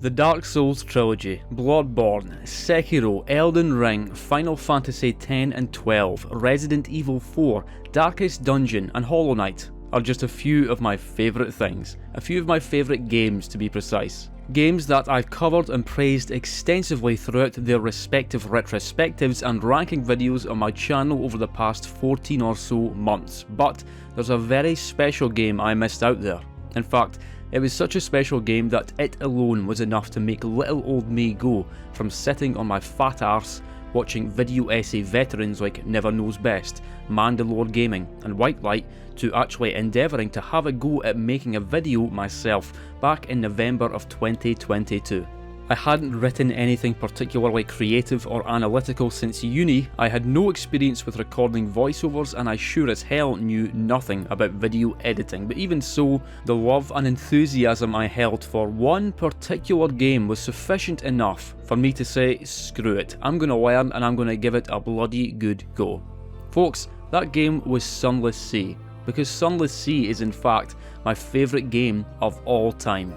The Dark Souls trilogy, Bloodborne, Sekiro, Elden Ring, Final Fantasy X and XII, Resident Evil 4, Darkest Dungeon and Hollow Knight are just a few of my favourite things, a few of my favourite games to be precise. Games that I've covered and praised extensively throughout their respective retrospectives and ranking videos on my channel over the past 14 or so months, but there's a very special game I missed out there. In fact, it was such a special game that it alone was enough to make little old me go from sitting on my fat arse watching video essay veterans like Never Knows Best, Mandalore Gaming and White Light to actually endeavouring to have a go at making a video myself back in November of 2022. I hadn't written anything particularly creative or analytical since uni, I had no experience with recording voiceovers, and I sure as hell knew nothing about video editing, but even so, the love and enthusiasm I held for one particular game was sufficient enough for me to say, screw it, I'm gonna learn and I'm gonna give it a bloody good go. Folks, that game was Sunless Sea, because Sunless Sea is in fact my favourite game of all time.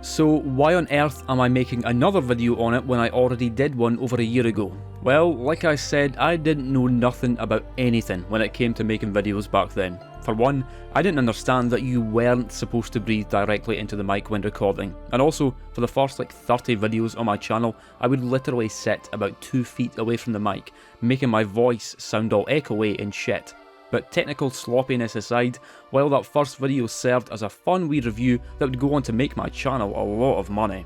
So why on earth am I making another video on it when I already did one over a year ago? Well, like I said, I didn't know nothing about anything when it came to making videos back then. For one, I didn't understand that you weren't supposed to breathe directly into the mic when recording, and also, for the first 30 videos on my channel, I would literally sit about 2 feet away from the mic, making my voice sound all echoey and shit. But technical sloppiness aside, while that first video served as a fun wee review that would go on to make my channel a lot of money,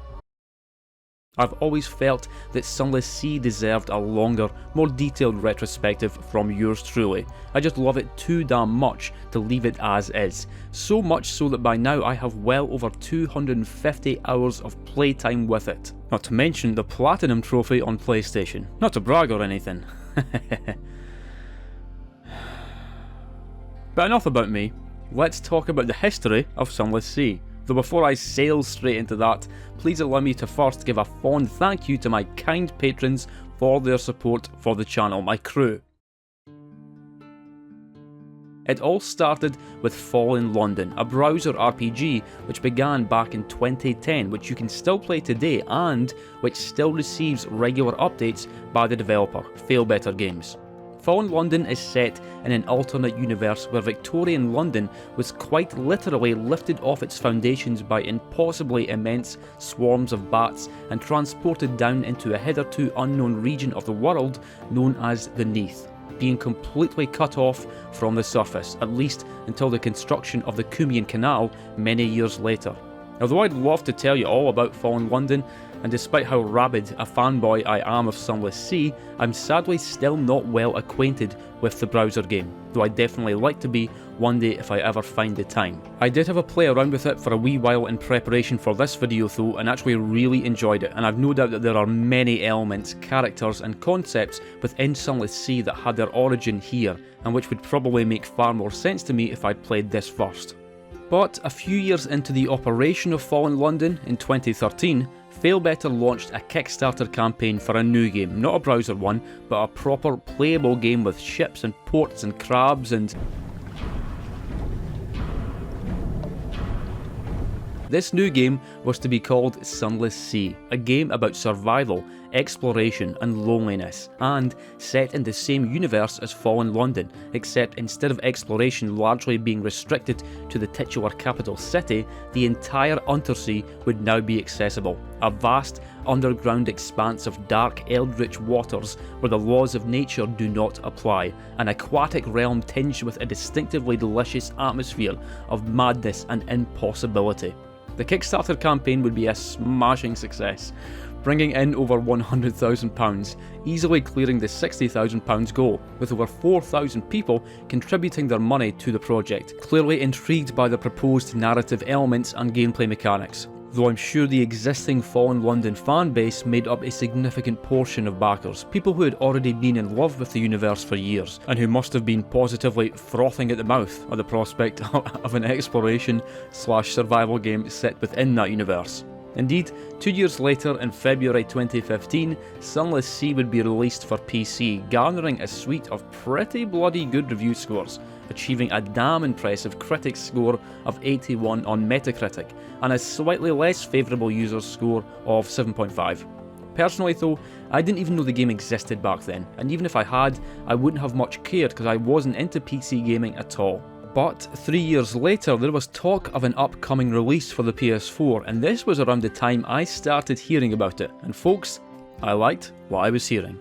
I've always felt that Sunless Sea deserved a longer, more detailed retrospective from yours truly. I just love it too damn much to leave it as is. So much so that by now I have well over 250 hours of playtime with it. Not to mention the Platinum trophy on PlayStation. Not to brag or anything. But enough about me, let's talk about the history of Sunless Sea. Though before I sail straight into that, please allow me to first give a fond thank you to my kind patrons for their support for the channel, my crew. It all started with Fallen London, a browser RPG which began back in 2010, which you can still play today and which still receives regular updates by the developer, Fail Better Games. Fallen London is set in an alternate universe where Victorian London was quite literally lifted off its foundations by impossibly immense swarms of bats and transported down into a hitherto unknown region of the world known as the Neath, being completely cut off from the surface, at least until the construction of the Cumian Canal many years later. Although I'd love to tell you all about Fallen London, and despite how rabid a fanboy I am of Sunless Sea, I'm sadly still not well acquainted with the browser game, though I'd definitely like to be one day if I ever find the time. I did have a play around with it for a wee while in preparation for this video though, and actually really enjoyed it, and I've no doubt that there are many elements, characters and concepts within Sunless Sea that had their origin here, and which would probably make far more sense to me if I'd played this first. But a few years into the operation of Fallen London in 2013, Failbetter launched a Kickstarter campaign for a new game, not a browser one, but a proper playable game with ships and ports and crabs and... This new game was to be called Sunless Sea, a game about survival, exploration and loneliness, and set in the same universe as Fallen London, except instead of exploration largely being restricted to the titular capital city, the entire Untersea would now be accessible, a vast underground expanse of dark eldritch waters where the laws of nature do not apply, an aquatic realm tinged with a distinctively delicious atmosphere of madness and impossibility. The Kickstarter campaign would be a smashing success, bringing in over £100,000, easily clearing the £60,000 goal, with over 4,000 people contributing their money to the project, clearly intrigued by the proposed narrative elements and gameplay mechanics. Though I'm sure the existing Fallen London fan base made up a significant portion of backers, people who had already been in love with the universe for years, and who must have been positively frothing at the mouth at the prospect of an exploration/survival game set within that universe. Indeed, 2 years later, in February 2015, Sunless Sea would be released for PC, garnering a suite of pretty bloody good review scores, achieving a damn impressive critics score of 81 on Metacritic, and a slightly less favourable users score of 7.5. Personally though, I didn't even know the game existed back then, and even if I had, I wouldn't have much cared because I wasn't into PC gaming at all. But 3 years later, there was talk of an upcoming release for the PS4, and this was around the time I started hearing about it, and folks, I liked what I was hearing.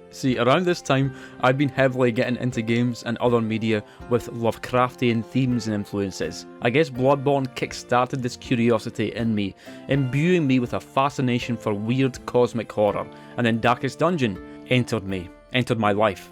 See, around this time, I'd been heavily getting into games and other media with Lovecraftian themes and influences. I guess Bloodborne kick-started this curiosity in me, imbuing me with a fascination for weird cosmic horror, and then Darkest Dungeon entered my life,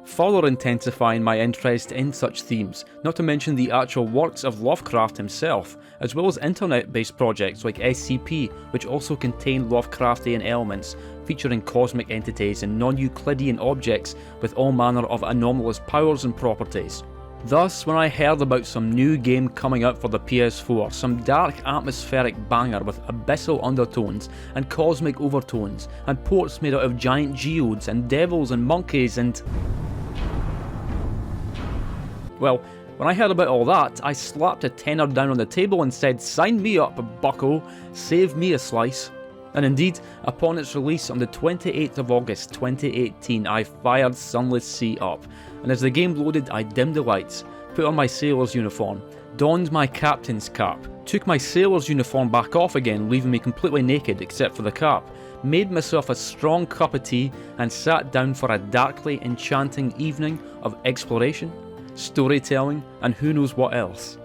further intensifying my interest in such themes, not to mention the actual works of Lovecraft himself, as well as internet-based projects like SCP, which also contain Lovecraftian elements, featuring cosmic entities and non-Euclidean objects with all manner of anomalous powers and properties. Thus, when I heard about some new game coming out for the PS4, some dark atmospheric banger with abyssal undertones and cosmic overtones, and ports made out of giant geodes and devils and monkeys and... well, when I heard about all that, I slapped a tenner down on the table and said, "Sign me up, bucko, save me a slice." And indeed, upon its release on the 28th of August 2018, I fired Sunless Sea up, and as the game loaded, I dimmed the lights, put on my sailor's uniform, donned my captain's cap, took my sailor's uniform back off again, leaving me completely naked except for the cap, made myself a strong cup of tea, and sat down for a darkly enchanting evening of exploration, storytelling, and who knows what else.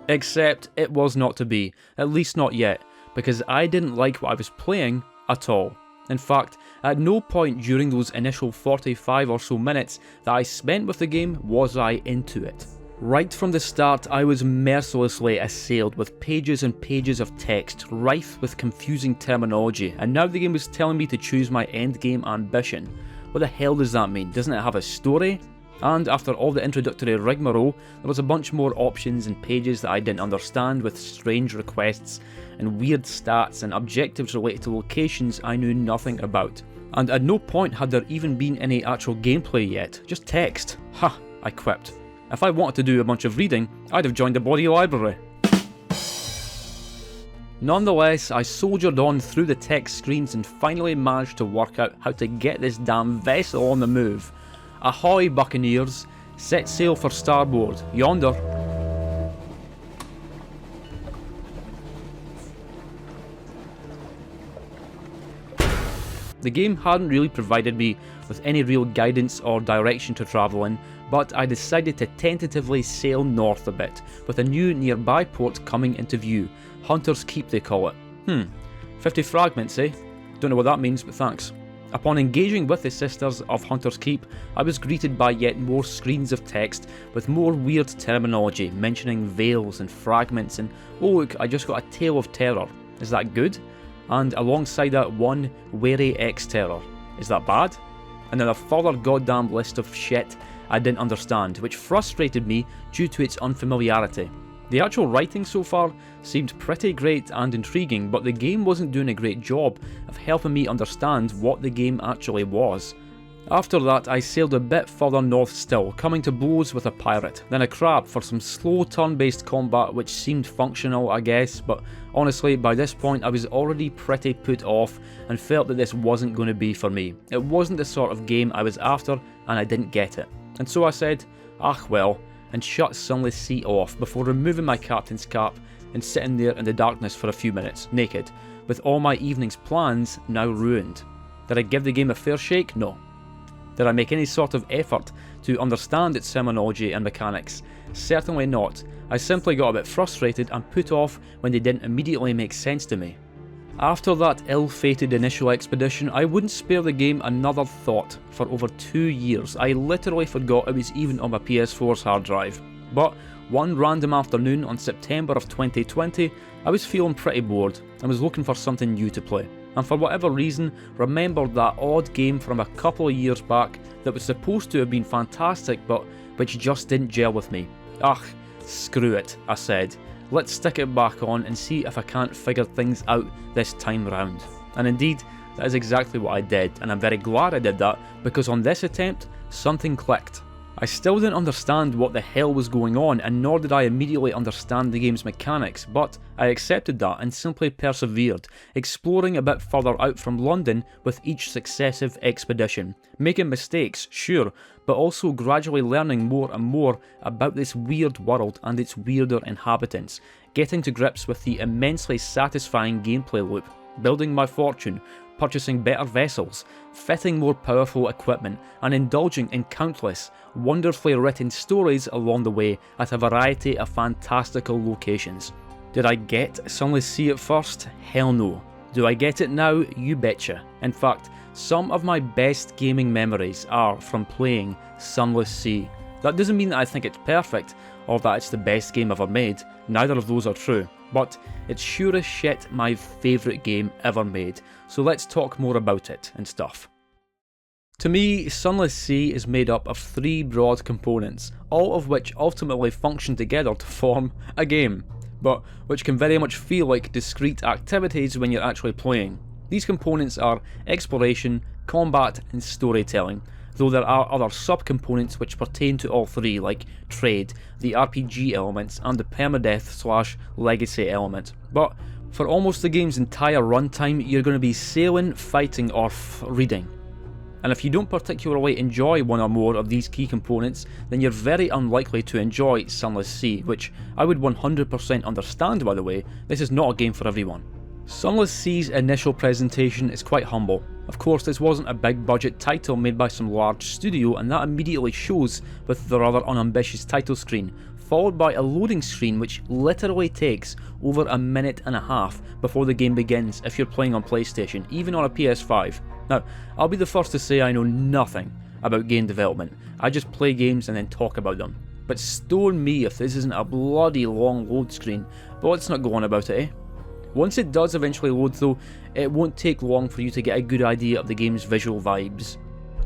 Except it was not to be, at least not yet, because I didn't like what I was playing at all. In fact, at no point during those initial 45 or so minutes that I spent with the game was I into it. Right from the start, I was mercilessly assailed with pages and pages of text, rife with confusing terminology, and now the game was telling me to choose my endgame ambition. What the hell does that mean? Doesn't it have a story? And after all the introductory rigmarole, there was a bunch more options and pages that I didn't understand, with strange requests and weird stats and objectives related to locations I knew nothing about. And at no point had there even been any actual gameplay yet, just text. Ha, I quipped. If I wanted to do a bunch of reading, I'd have joined the bloody library. Nonetheless, I soldiered on through the text screens and finally managed to work out how to get this damn vessel on the move. Ahoy, buccaneers, set sail for starboard, yonder. The game hadn't really provided me with any real guidance or direction to travel in, but I decided to tentatively sail north a bit, with a new nearby port coming into view. Hunter's Keep they call it. 50 fragments, eh? Don't know what that means, but thanks. Upon engaging with the Sisters of Hunter's Keep, I was greeted by yet more screens of text with more weird terminology, mentioning veils and fragments and, oh look, I just got a tale of terror. Is that good? And alongside that, one wary ex-terror. Is that bad? And then a further goddamn list of shit I didn't understand, which frustrated me due to its unfamiliarity. The actual writing so far seemed pretty great and intriguing, but the game wasn't doing a great job of helping me understand what the game actually was. After that, I sailed a bit further north still, coming to blows with a pirate, then a crab for some slow turn-based combat which seemed functional, I guess, but honestly, by this point I was already pretty put off and felt that this wasn't going to be for me. It wasn't the sort of game I was after, and I didn't get it. And so I said, ah well, and shut Sunless Sea off before removing my captain's cap and sitting there in the darkness for a few minutes, naked, with all my evening's plans now ruined. Did I give the game a fair shake? No. Did I make any sort of effort to understand its terminology and mechanics? Certainly not. I simply got a bit frustrated and put off when they didn't immediately make sense to me. After that ill-fated initial expedition, I wouldn't spare the game another thought for over 2 years. I literally forgot it was even on my PS4's hard drive. But one random afternoon on September of 2020, I was feeling pretty bored and was looking for something new to play. And for whatever reason, remembered that odd game from a couple of years back that was supposed to have been fantastic but which just didn't gel with me. Ugh, screw it, I said, let's stick it back on and see if I can't figure things out this time round. And indeed, that is exactly what I did, and I'm very glad I did that, because on this attempt, something clicked. I still didn't understand what the hell was going on, and nor did I immediately understand the game's mechanics, but I accepted that and simply persevered, exploring a bit further out from London with each successive expedition, making mistakes, sure, but also gradually learning more and more about this weird world and its weirder inhabitants, getting to grips with the immensely satisfying gameplay loop, building my fortune, purchasing better vessels, fitting more powerful equipment, and indulging in countless, wonderfully written stories along the way at a variety of fantastical locations. Did I get Sunless Sea at first? Hell no. Do I get it now? You betcha. In fact, some of my best gaming memories are from playing Sunless Sea. That doesn't mean that I think it's perfect, or that it's the best game ever made, neither of those are true, but it's sure as shit my favourite game ever made, so let's talk more about it and stuff. To me, Sunless Sea is made up of 3 broad components, all of which ultimately function together to form a game, but which can very much feel like discrete activities when you're actually playing. These components are exploration, combat and storytelling, though there are other sub-components which pertain to all 3, like trade, the RPG elements, and the perma-death / legacy element. But for almost the game's entire runtime, you're going to be sailing, fighting, or reading. And if you don't particularly enjoy one or more of these key components, then you're very unlikely to enjoy Sunless Sea, which I would 100% understand, by the way. This is not a game for everyone. Sunless Sea's initial presentation is quite humble. Of course, this wasn't a big budget title made by some large studio, and that immediately shows with the rather unambitious title screen, followed by a loading screen which literally takes over a minute and a half before the game begins if you're playing on PlayStation, even on a PS5. Now, I'll be the first to say I know nothing about game development. I just play games and then talk about them. But stone me if this isn't a bloody long load screen, but let's not go on about it, eh? Once it does eventually load though, it won't take long for you to get a good idea of the game's visual vibes.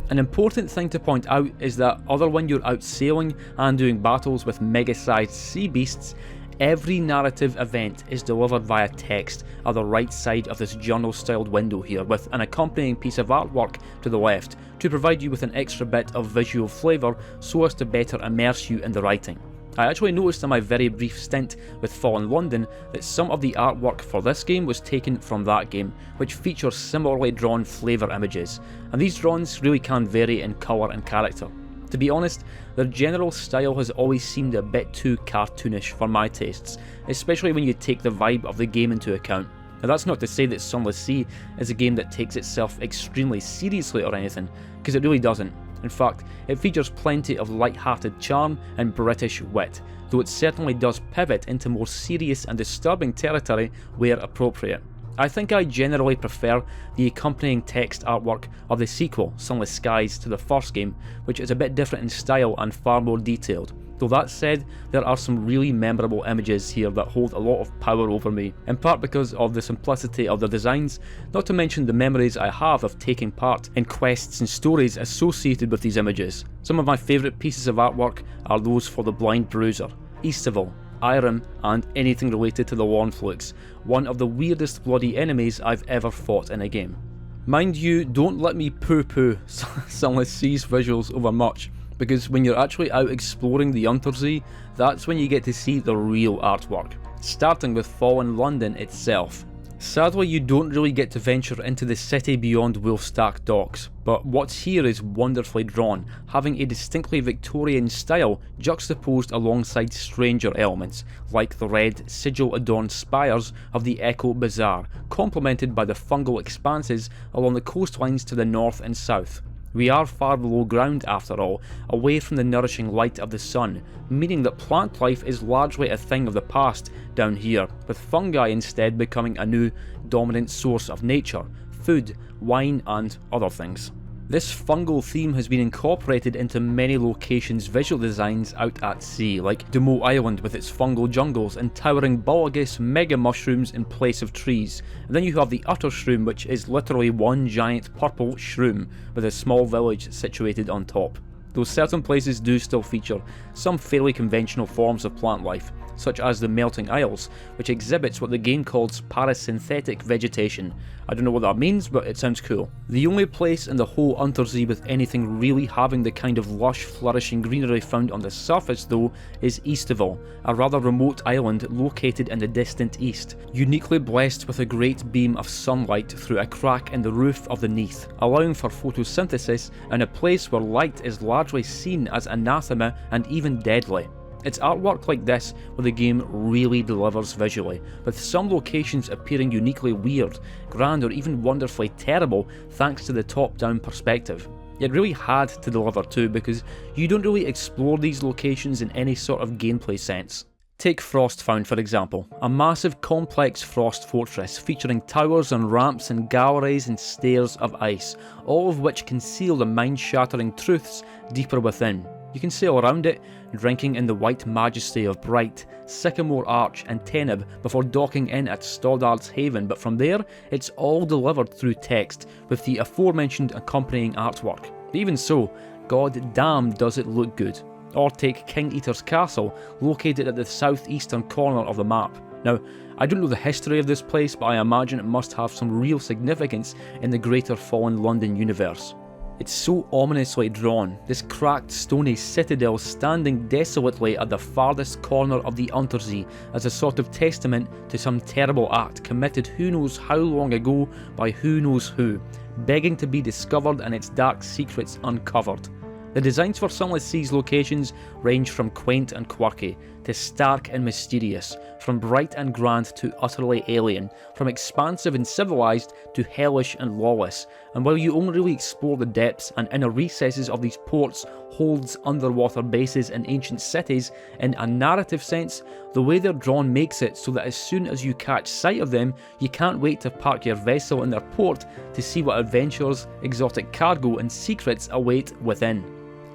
An important thing to point out is that other when you're out sailing and doing battles with mega-sized sea beasts, every narrative event is delivered via text at the right side of this journal-styled window here, with an accompanying piece of artwork to the left to provide you with an extra bit of visual flavour so as to better immerse you in the writing. I actually noticed in my very brief stint with Fallen London that some of the artwork for this game was taken from that game, which features similarly drawn flavour images, and these drawings really can vary in colour and character. To be honest, their general style has always seemed a bit too cartoonish for my tastes, especially when you take the vibe of the game into account. Now that's not to say that Sunless Sea is a game that takes itself extremely seriously or anything, because it really doesn't. In fact, it features plenty of light-hearted charm and British wit, though it certainly does pivot into more serious and disturbing territory where appropriate. I think I generally prefer the accompanying text artwork of the sequel, Sunless Skies, to the first game, which is a bit different in style and far more detailed. Though that said, there are some really memorable images here that hold a lot of power over me, in part because of the simplicity of their designs, not to mention the memories I have of taking part in quests and stories associated with these images. Some of my favourite pieces of artwork are those for the Blind Bruiser, Eastival, Irem, and anything related to the Warnflukes, one of the weirdest bloody enemies I've ever fought in a game. Mind you, don't let me poo-poo Sunless Sea's visuals over much, because when you're actually out exploring the Untersee, that's when you get to see the real artwork, starting with Fallen London itself. Sadly, you don't really get to venture into the city beyond Wolfstack docks, but what's here is wonderfully drawn, having a distinctly Victorian style juxtaposed alongside stranger elements, like the red sigil-adorned spires of the Echo Bazaar, complemented by the fungal expanses along the coastlines to the north and south. We are far below ground after all, away from the nourishing light of the sun, meaning that plant life is largely a thing of the past down here, with fungi instead becoming a new dominant source of nature, food, wine and other things. This fungal theme has been incorporated into many locations' visual designs out at sea, like Demo Island with its fungal jungles and towering bulbous mega mushrooms in place of trees. And then you have the Utter Shroom, which is literally one giant purple shroom with a small village situated on top. Though certain places do still feature some fairly conventional forms of plant life, such as the Melting Isles, which exhibits what the game calls parasynthetic vegetation. I don't know what that means, but it sounds cool. The only place in the whole Untersee with anything really having the kind of lush, flourishing greenery found on the surface though is Eastival, a rather remote island located in the distant east, uniquely blessed with a great beam of sunlight through a crack in the roof of the Neath, allowing for photosynthesis in a place where light is largely seen as anathema and even deadly. It's artwork like this where the game really delivers visually, with some locations appearing uniquely weird, grand or even wonderfully terrible thanks to the top-down perspective. It really had to deliver too, because you don't really explore these locations in any sort of gameplay sense. Take Frostfound for example, a massive complex frost fortress featuring towers and ramps and galleries and stairs of ice, all of which conceal the mind-shattering truths deeper within. You can sail around it, drinking in the white majesty of Bright, Sycamore Arch and Teneb before docking in at Stoddard's Haven, but from there, it's all delivered through text, with the aforementioned accompanying artwork. Even so, god damn does it look good. Or take King Eater's Castle, located at the southeastern corner of the map. Now, I don't know the history of this place, but I imagine it must have some real significance in the greater Fallen London universe. It's so ominously drawn, this cracked stony citadel standing desolately at the farthest corner of the Untersee as a sort of testament to some terrible act committed who knows how long ago by who knows who, begging to be discovered and its dark secrets uncovered. The designs for Sunless Sea's locations range from quaint and quirky, to stark and mysterious, from bright and grand to utterly alien, from expansive and civilized to hellish and lawless, and while you only really explore the depths and inner recesses of these ports, holds, underwater bases and ancient cities, in a narrative sense, the way they're drawn makes it so that as soon as you catch sight of them, you can't wait to park your vessel in their port to see what adventures, exotic cargo and secrets await within.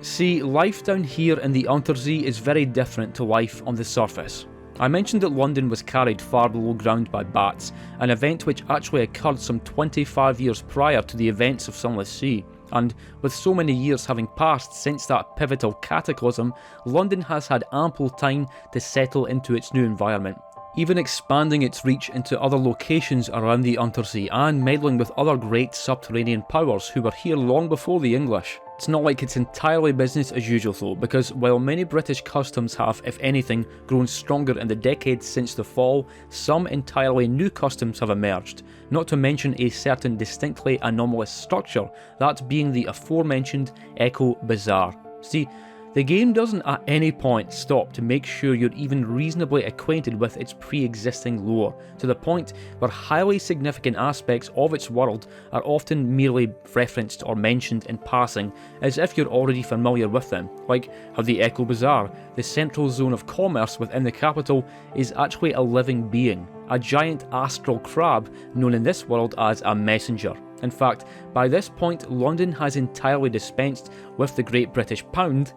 See, life down here in the Untersee is very different to life on the surface. I mentioned that London was carried far below ground by bats, an event which actually occurred some 25 years prior to the events of Sunless Sea, and with so many years having passed since that pivotal cataclysm, London has had ample time to settle into its new environment, even expanding its reach into other locations around the Untersee and meddling with other great subterranean powers who were here long before the English. It's not like it's entirely business as usual though, because while many British customs have, if anything, grown stronger in the decades since the fall, some entirely new customs have emerged, not to mention a certain distinctly anomalous structure, that being the aforementioned Echo Bazaar. See, the game doesn't at any point stop to make sure you're even reasonably acquainted with its pre-existing lore, to the point where highly significant aspects of its world are often merely referenced or mentioned in passing, as if you're already familiar with them, like how the Echo Bazaar, the central zone of commerce within the capital, is actually a living being, a giant astral crab known in this world as a messenger. In fact, by this point London has entirely dispensed with the Great British Pound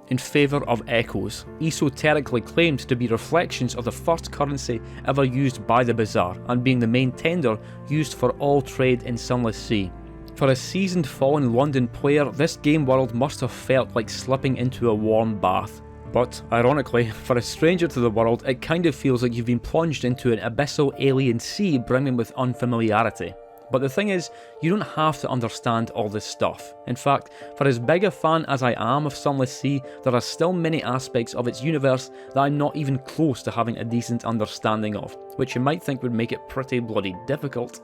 in favour of echoes, esoterically claimed to be reflections of the first currency ever used by the Bazaar, and being the main tender used for all trade in Sunless Sea. For a seasoned Fallen London player, this game world must have felt like slipping into a warm bath. But, ironically, for a stranger to the world, it kind of feels like you've been plunged into an abyssal alien sea brimming with unfamiliarity. But the thing is, you don't have to understand all this stuff. In fact, for as big a fan as I am of Sunless Sea, there are still many aspects of its universe that I'm not even close to having a decent understanding of, which you might think would make it pretty bloody difficult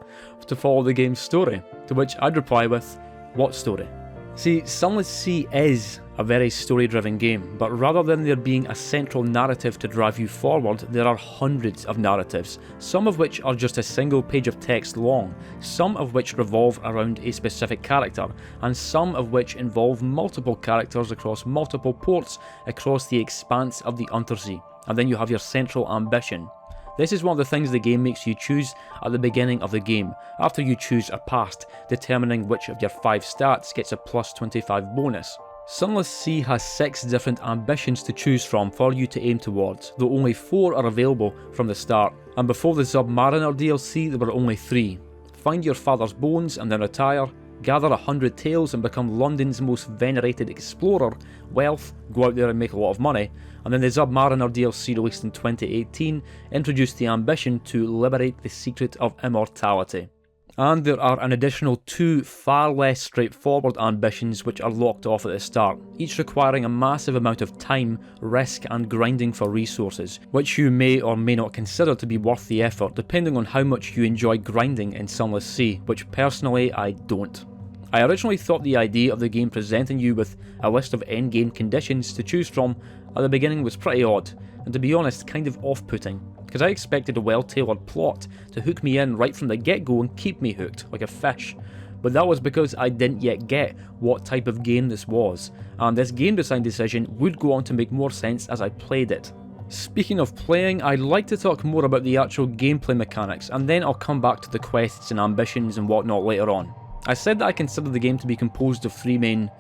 to follow the game's story, to which I'd reply with, what story? See, Sunless Sea is a very story-driven game, but rather than there being a central narrative to drive you forward, there are hundreds of narratives, some of which are just a single page of text long, some of which revolve around a specific character, and some of which involve multiple characters across multiple ports across the expanse of the Untersee, and then you have your central ambition. This is one of the things the game makes you choose at the beginning of the game, after you choose a past, determining which of your 5 stats gets a plus 25 bonus. Sunless Sea has 6 different ambitions to choose from for you to aim towards, though only 4 are available from the start, and before the Submariner DLC there were only 3. Find your father's bones and then retire, gather 100 taels and become London's most venerated explorer, wealth, go out there and make a lot of money, and then the Submariner DLC released in 2018 introduced the ambition to liberate the secret of immortality. And there are an additional 2 far less straightforward ambitions which are locked off at the start, each requiring a massive amount of time, risk and grinding for resources, which you may or may not consider to be worth the effort depending on how much you enjoy grinding in Sunless Sea, which personally I don't. I originally thought the idea of the game presenting you with a list of endgame conditions to choose from at the beginning was pretty odd, and to be honest kind of off-putting, because I expected a well-tailored plot to hook me in right from the get-go and keep me hooked, like a fish. But that was because I didn't yet get what type of game this was, and this game design decision would go on to make more sense as I played it. Speaking of playing, I'd like to talk more about the actual gameplay mechanics, and then I'll come back to the quests and ambitions and whatnot later on. I said that I consider the game to be composed of 3 main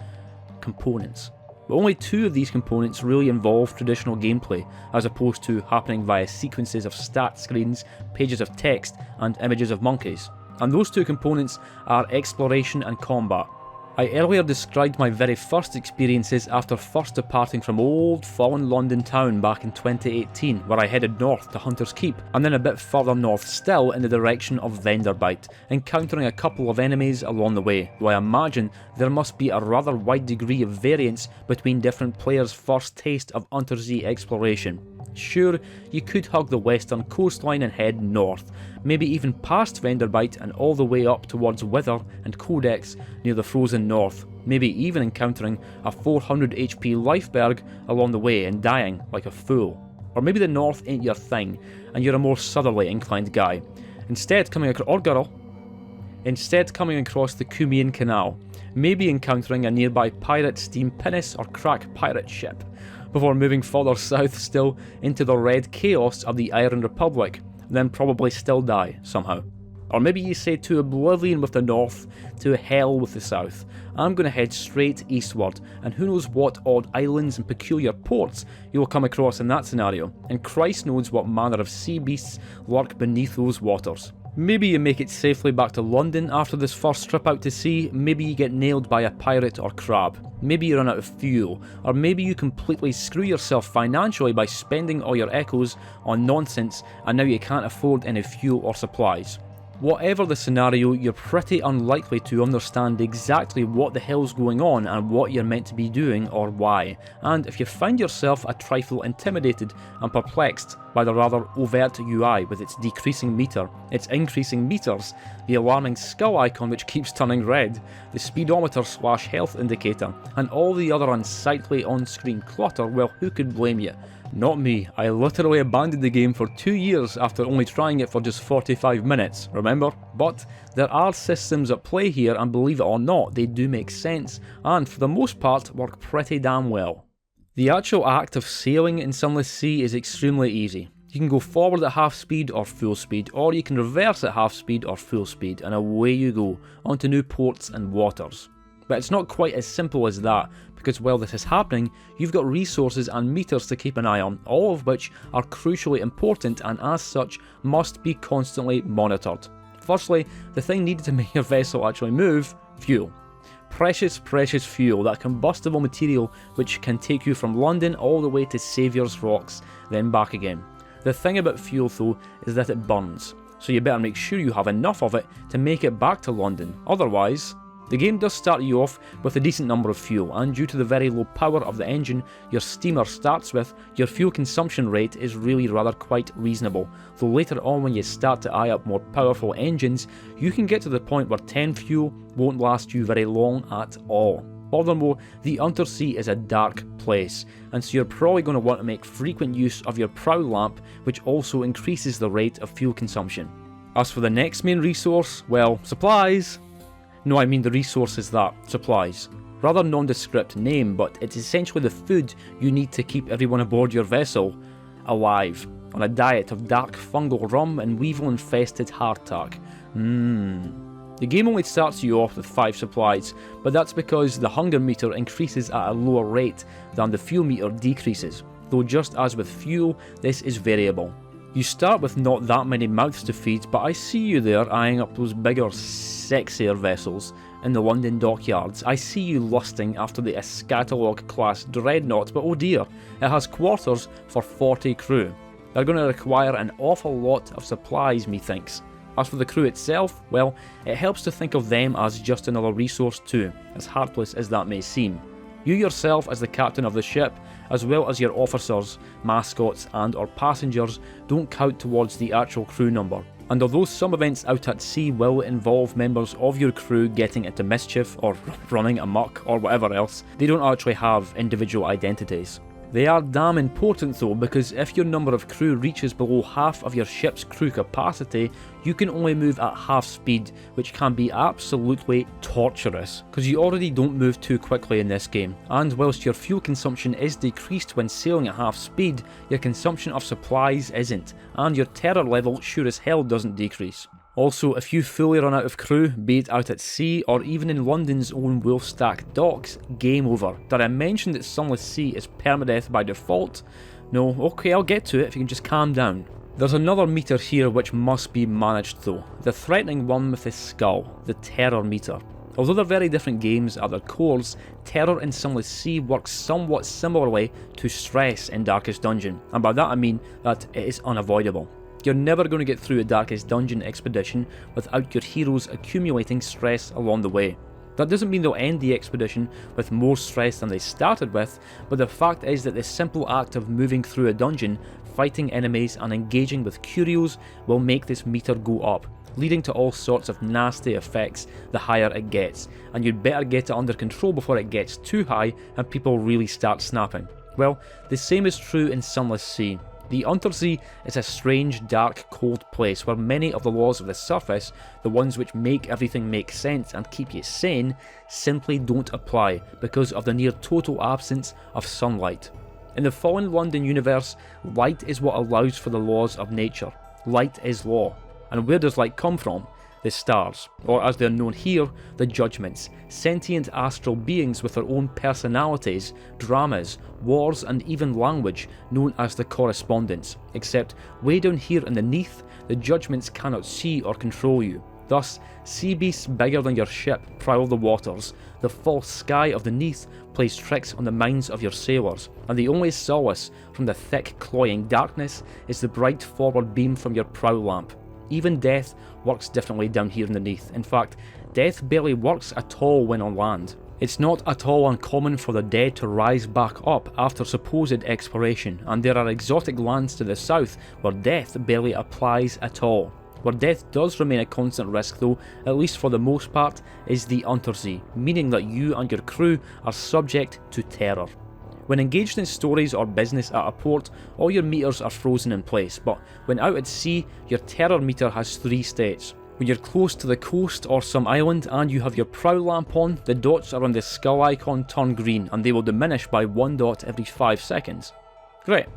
components, but only 2 of these components really involve traditional gameplay, as opposed to happening via sequences of stat screens, pages of text, and images of monkeys. And those 2 components are exploration and combat. I earlier described my very first experiences after first departing from old fallen London town back in 2018, where I headed north to Hunter's Keep, and then a bit further north still in the direction of Venderbite, encountering a couple of enemies along the way, though I imagine there must be a rather wide degree of variance between different players' first taste of Untersea exploration. Sure, you could hug the western coastline and head north, maybe even past Venderbite and all the way up towards Wither and Codex near the frozen north, maybe even encountering a 400 HP Lifeberg along the way and dying like a fool. Or maybe the north ain't your thing and you're a more southerly inclined guy, instead coming across the Cumian Canal, maybe encountering a nearby pirate steam pinnace or crack pirate ship, before moving further south still into the red chaos of the Iron Republic, then probably still die somehow. Or maybe you say to oblivion with the north, to hell with the south. I'm going to head straight eastward, and who knows what odd islands and peculiar ports you will come across in that scenario, and Christ knows what manner of sea beasts lurk beneath those waters. Maybe you make it safely back to London after this first trip out to sea, maybe you get nailed by a pirate or crab, maybe you run out of fuel, or maybe you completely screw yourself financially by spending all your echoes on nonsense and now you can't afford any fuel or supplies. Whatever the scenario, you're pretty unlikely to understand exactly what the hell's going on and what you're meant to be doing or why, and if you find yourself a trifle intimidated and perplexed by the rather overt UI with its decreasing meter, its increasing meters, the alarming skull icon which keeps turning red, the speedometer / health indicator, and all the other unsightly on-screen clutter, well, who could blame you? Not me. I literally abandoned the game for 2 years after only trying it for just 45 minutes, remember? But there are systems at play here, and believe it or not, they do make sense, and for the most part work pretty damn well. The actual act of sailing in Sunless Sea is extremely easy. You can go forward at half speed or full speed, or you can reverse at half speed or full speed, and away you go, onto new ports and waters. But it's not quite as simple as that, because while this is happening, you've got resources and meters to keep an eye on, all of which are crucially important and as such must be constantly monitored. Firstly, the thing needed to make your vessel actually move: fuel. Precious, precious fuel, that combustible material which can take you from London all the way to Saviour's Rocks, then back again. The thing about fuel though is that it burns, so you better make sure you have enough of it to make it back to London, otherwise... The game does start you off with a decent number of fuel, and due to the very low power of the engine your steamer starts with, your fuel consumption rate is really rather quite reasonable, though later on when you start to eye up more powerful engines, you can get to the point where 10 fuel won't last you very long at all. Furthermore, the Untersea is a dark place, and so you're probably going to want to make frequent use of your prow lamp, which also increases the rate of fuel consumption. As for the next main resource, well, supplies. No, I mean the resource is that, supplies. Rather nondescript name, but it's essentially the food you need to keep everyone aboard your vessel alive, on a diet of dark fungal rum and weevil-infested hardtack. The game only starts you off with 5 supplies, but that's because the hunger meter increases at a lower rate than the fuel meter decreases, though just as with fuel, this is variable. You start with not that many mouths to feed, but I see you there eyeing up those bigger sexier vessels in the London dockyards. I see you lusting after the Eschatologue class dreadnought, but oh dear, it has quarters for 40 crew. They're going to require an awful lot of supplies, methinks. As for the crew itself, well, it helps to think of them as just another resource too, as heartless as that may seem. You yourself as the captain of the ship, as well as your officers, mascots and or passengers, don't count towards the actual crew number. And although some events out at sea will involve members of your crew getting into mischief or running amok or whatever else, they don't actually have individual identities. They are damn important though, because if your number of crew reaches below half of your ship's crew capacity, you can only move at half speed, which can be absolutely torturous, because you already don't move too quickly in this game, and whilst your fuel consumption is decreased when sailing at half speed, your consumption of supplies isn't, and your terror level sure as hell doesn't decrease. Also, if you fully run out of crew, be it out at sea or even in London's own Wolfstack docks, game over. Did I mention that Sunless Sea is permadeath by default? No, okay, I'll get to it if you can just calm down. There's another meter here which must be managed though, the threatening one with the skull, the terror meter. Although they're very different games at their cores, terror in Sunless Sea works somewhat similarly to stress in Darkest Dungeon, and by that I mean that it is unavoidable. You're never going to get through a Darkest Dungeon expedition without your heroes accumulating stress along the way. That doesn't mean they'll end the expedition with more stress than they started with, but the fact is that the simple act of moving through a dungeon, fighting enemies and engaging with curios will make this meter go up, leading to all sorts of nasty effects the higher it gets, and you'd better get it under control before it gets too high and people really start snapping. Well, the same is true in Sunless Sea. The Untersee is a strange, dark, cold place where many of the laws of the surface, the ones which make everything make sense and keep you sane, simply don't apply because of the near total absence of sunlight. In the Fallen London universe, light is what allows for the laws of nature. Light is law. And where does light come from? The stars, or as they're known here, the judgments, sentient astral beings with their own personalities, dramas, wars and even language known as the correspondence, except way down here underneath, the judgments cannot see or control you. Thus, sea beasts bigger than your ship prowl the waters, the false sky of the neath plays tricks on the minds of your sailors, and the only solace from the thick cloying darkness is the bright forward beam from your prow lamp. Even death works differently down here underneath. In fact, death barely works at all when on land. It's not at all uncommon for the dead to rise back up after supposed expiration, and there are exotic lands to the south where death barely applies at all. Where death does remain a constant risk though, at least for the most part, is the Untersee, meaning that you and your crew are subject to terror. When engaged in stories or business at a port, all your meters are frozen in place, but when out at sea, your terror meter has 3 states. When you're close to the coast or some island and you have your prow lamp on, the dots around the skull icon turn green and they will diminish by 1 dot every 5 seconds. Great.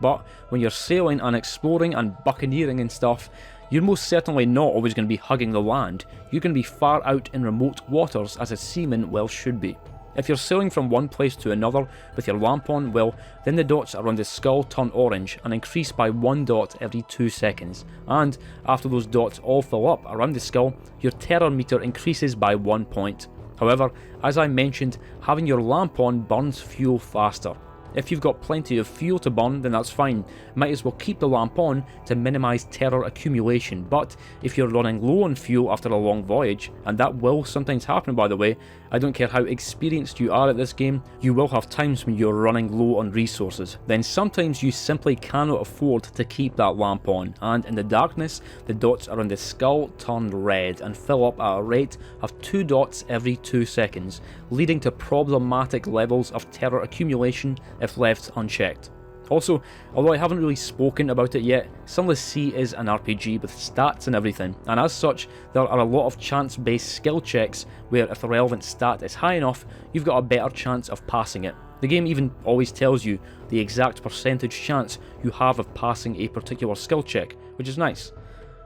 But when you're sailing and exploring and buccaneering and stuff, you're most certainly not always going to be hugging the land. You're going to be far out in remote waters as a seaman well should be. If you're sailing from one place to another with your lamp on, well, then the dots around the skull turn orange and increase by 1 dot every 2 seconds. And after those dots all fill up around the skull, your terror meter increases by 1 point. However, as I mentioned, having your lamp on burns fuel faster. If you've got plenty of fuel to burn, then that's fine. Might as well keep the lamp on to minimise terror accumulation, but if you're running low on fuel after a long voyage, and that will sometimes happen by the way, I don't care how experienced you are at this game, you will have times when you're running low on resources. Then sometimes you simply cannot afford to keep that lamp on, and in the darkness, the dots around the skull turn red and fill up at a rate of 2 dots every 2 seconds, leading to problematic levels of terror accumulation if left unchecked. Also, although I haven't really spoken about it yet, Sunless Sea is an RPG with stats and everything, and as such, there are a lot of chance-based skill checks where if the relevant stat is high enough, you've got a better chance of passing it. The game even always tells you the exact percentage chance you have of passing a particular skill check, which is nice.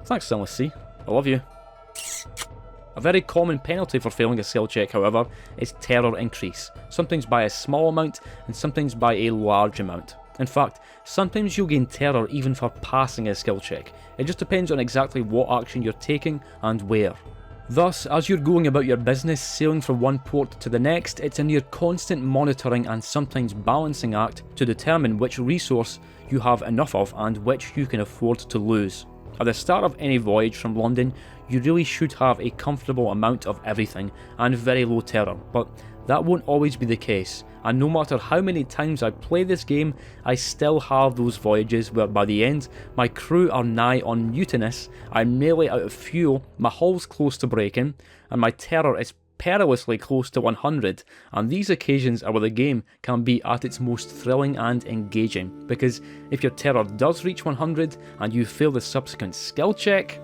Thanks Sunless Sea, I love you. A very common penalty for failing a skill check, however, is terror increase, sometimes by a small amount and sometimes by a large amount. In fact, sometimes you'll gain terror even for passing a skill check. It just depends on exactly what action you're taking and where. Thus, as you're going about your business, sailing from one port to the next, it's a near constant monitoring and sometimes balancing act to determine which resource you have enough of and which you can afford to lose. At the start of any voyage from London, you really should have a comfortable amount of everything and very low terror, but that won't always be the case, and no matter how many times I play this game, I still have those voyages where by the end, my crew are nigh on mutinous, I'm nearly out of fuel, my hull's close to breaking, and my terror is perilously close to 100, and these occasions are where the game can be at its most thrilling and engaging, because if your terror does reach 100 and you fail the subsequent skill check,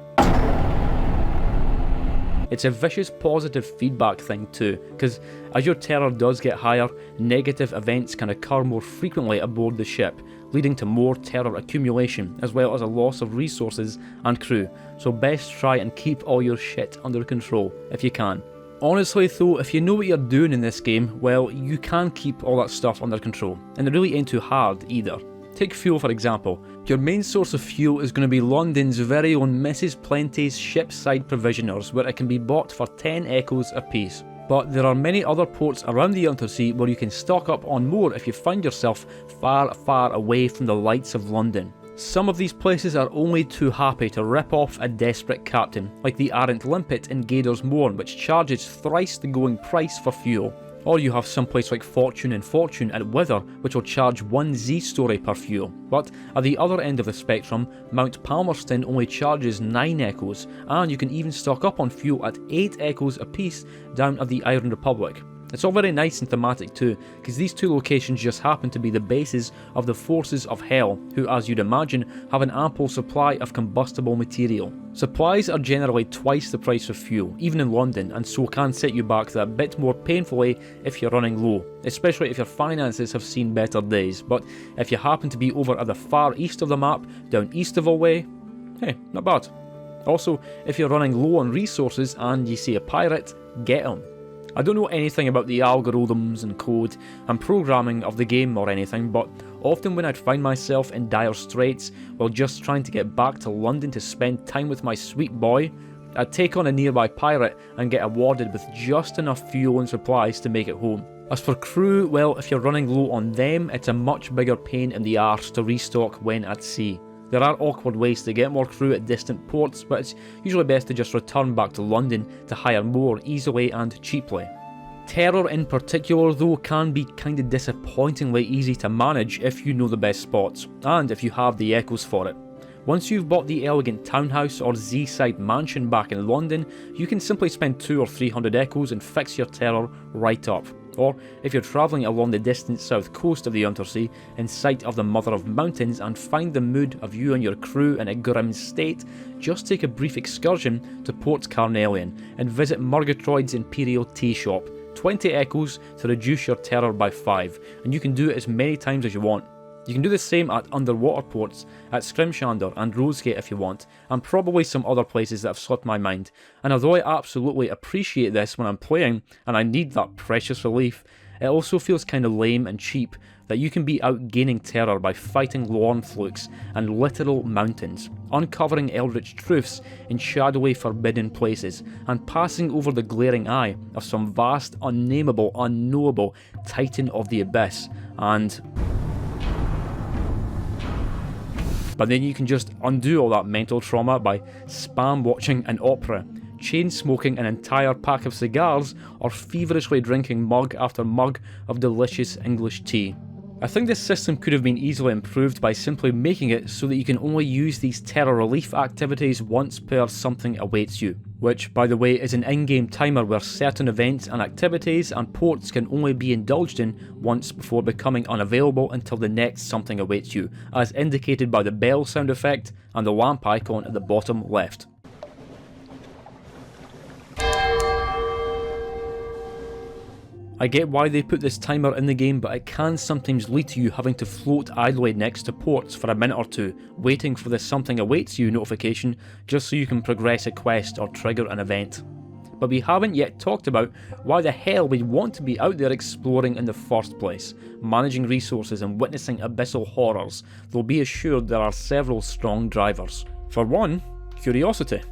it's a vicious positive feedback thing too, because as your terror does get higher, negative events can occur more frequently aboard the ship, leading to more terror accumulation, as well as a loss of resources and crew, so best try and keep all your shit under control if you can. Honestly though, if you know what you're doing in this game, well, you can keep all that stuff under control, and it really ain't too hard either. Take fuel for example. Your main source of fuel is going to be London's very own Mrs. Plenty's shipside provisioners, where it can be bought for 10 echoes apiece. But there are many other ports around the Untersea where you can stock up on more if you find yourself far away from the lights of London. Some of these places are only too happy to rip off a desperate captain, like the Arrant Limpet in Gader's Mourn, which charges thrice the going price for fuel. Or you have someplace like Fortune and Fortune at Wither, which will charge 1 Z-story per fuel. But at the other end of the spectrum, Mount Palmerston only charges 9 echoes, and you can even stock up on fuel at 8 echoes apiece down at the Iron Republic. It's all very nice and thematic too, because these two locations just happen to be the bases of the forces of hell, who as you'd imagine have an ample supply of combustible material. Supplies are generally twice the price of fuel, even in London, and so can set you back that bit more painfully if you're running low, especially if your finances have seen better days. But if you happen to be over at the far east of the map, down Easterville way, hey, not bad. Also, if you're running low on resources and you see a pirate, get him. I don't know anything about the algorithms and code and programming of the game or anything, but often when I'd find myself in dire straits while just trying to get back to London to spend time with my sweet boy, I'd take on a nearby pirate and get awarded with just enough fuel and supplies to make it home. As for crew, well, if you're running low on them, it's a much bigger pain in the arse to restock when at sea. There are awkward ways to get more crew at distant ports, but it's usually best to just return back to London to hire more easily and cheaply. Terror in particular though can be kinda disappointingly easy to manage if you know the best spots, and if you have the echoes for it. Once you've bought the elegant townhouse or Z-side mansion back in London, you can simply spend 200 or 300 echoes and fix your terror right up. Or, if you're travelling along the distant south coast of the Untersea, in sight of the Mother of Mountains, and find the mood of you and your crew in a grim state, just take a brief excursion to Port Carnelian and visit Murgatroyd's Imperial Tea Shop. 20 echoes to reduce your terror by 5, and you can do it as many times as you want. You can do the same at underwater ports, at Scrimshander and Rosegate if you want, and probably some other places that have slipped my mind. And although I absolutely appreciate this when I'm playing, and I need that precious relief, it also feels kinda lame and cheap that you can be out gaining terror by fighting Lornflukes and literal mountains, uncovering eldritch truths in shadowy forbidden places, and passing over the glaring eye of some vast, unnameable, unknowable titan of the abyss, but then you can just undo all that mental trauma by spam watching an opera, chain smoking an entire pack of cigars, or feverishly drinking mug after mug of delicious English tea. I think this system could have been easily improved by simply making it so that you can only use these terror relief activities once per something awaits you, which by the way is an in-game timer where certain events and activities and ports can only be indulged in once before becoming unavailable until the next something awaits you, as indicated by the bell sound effect and the lamp icon at the bottom left. I get why they put this timer in the game, but it can sometimes lead to you having to float idly next to ports for a minute or two, waiting for the something awaits you notification just so you can progress a quest or trigger an event. But we haven't yet talked about why the hell we'd want to be out there exploring in the first place, managing resources and witnessing abyssal horrors, though be assured there are several strong drivers. For one, curiosity.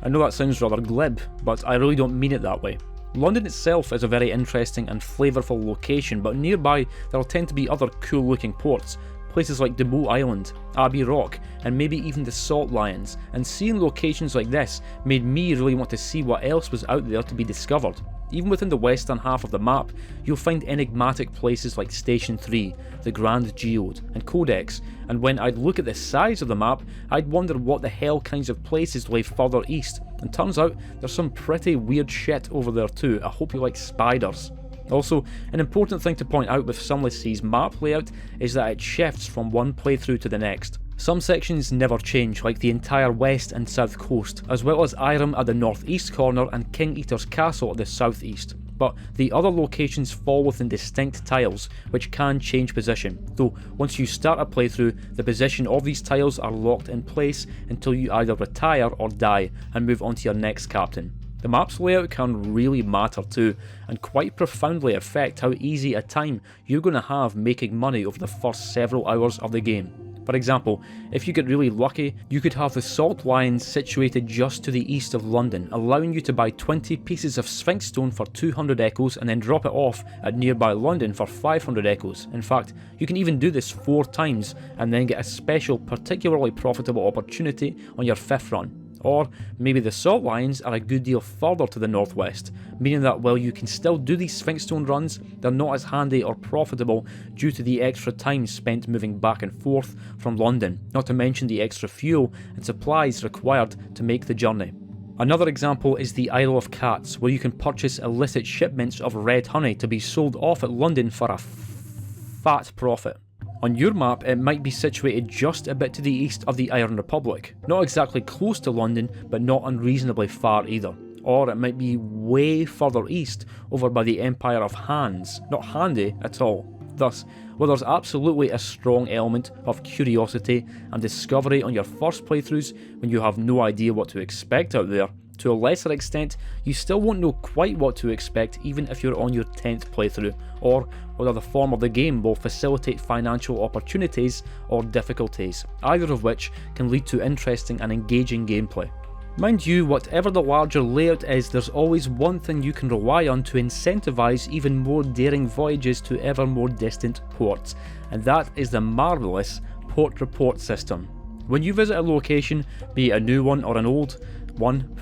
I know that sounds rather glib, but I really don't mean it that way. London itself is a very interesting and flavourful location, but nearby there will tend to be other cool looking ports, places like Demoux Island, Abbey Rock, and maybe even the Salt Lions, and seeing locations like this made me really want to see what else was out there to be discovered. Even within the western half of the map, you'll find enigmatic places like Station 3, the Grand Geode, and Codex, and when I'd look at the size of the map, I'd wonder what the hell kinds of places lay further east, and turns out there's some pretty weird shit over there too. I hope you like spiders. Also, an important thing to point out with Sunless Sea's map layout is that it shifts from one playthrough to the next. Some sections never change, like the entire west and south coast, as well as Irem at the northeast corner and King Eater's Castle at the southeast. But the other locations fall within distinct tiles, which can change position, though once you start a playthrough, the position of these tiles are locked in place until you either retire or die and move on to your next captain. The map's layout can really matter too, and quite profoundly affect how easy a time you're going to have making money over the first several hours of the game. For example, if you get really lucky, you could have the Salt Lions situated just to the east of London, allowing you to buy 20 pieces of Sphinx Stone for 200 echoes and then drop it off at nearby London for 500 echoes. In fact, you can even do this 4 times and then get a special, particularly profitable opportunity on your 5th run. Or maybe the Salt Lions are a good deal further to the northwest, meaning that while you can still do these Sphinx Stone runs, they're not as handy or profitable due to the extra time spent moving back and forth from London, not to mention the extra fuel and supplies required to make the journey. Another example is the Isle of Cats, where you can purchase illicit shipments of red honey to be sold off at London for a fat profit. On your map, it might be situated just a bit to the east of the Iron Republic, not exactly close to London, but not unreasonably far either. Or it might be way further east, over by the Empire of Hands, not handy at all. Thus, while there's absolutely a strong element of curiosity and discovery on your first playthroughs when you have no idea what to expect out there, to a lesser extent, you still won't know quite what to expect even if you're on your 10th playthrough, or whether the form of the game will facilitate financial opportunities or difficulties, either of which can lead to interesting and engaging gameplay. Mind you, whatever the larger layout is, there's always one thing you can rely on to incentivise even more daring voyages to ever more distant ports, and that is the marvellous port report system. When you visit a location, be it a new one or an old one,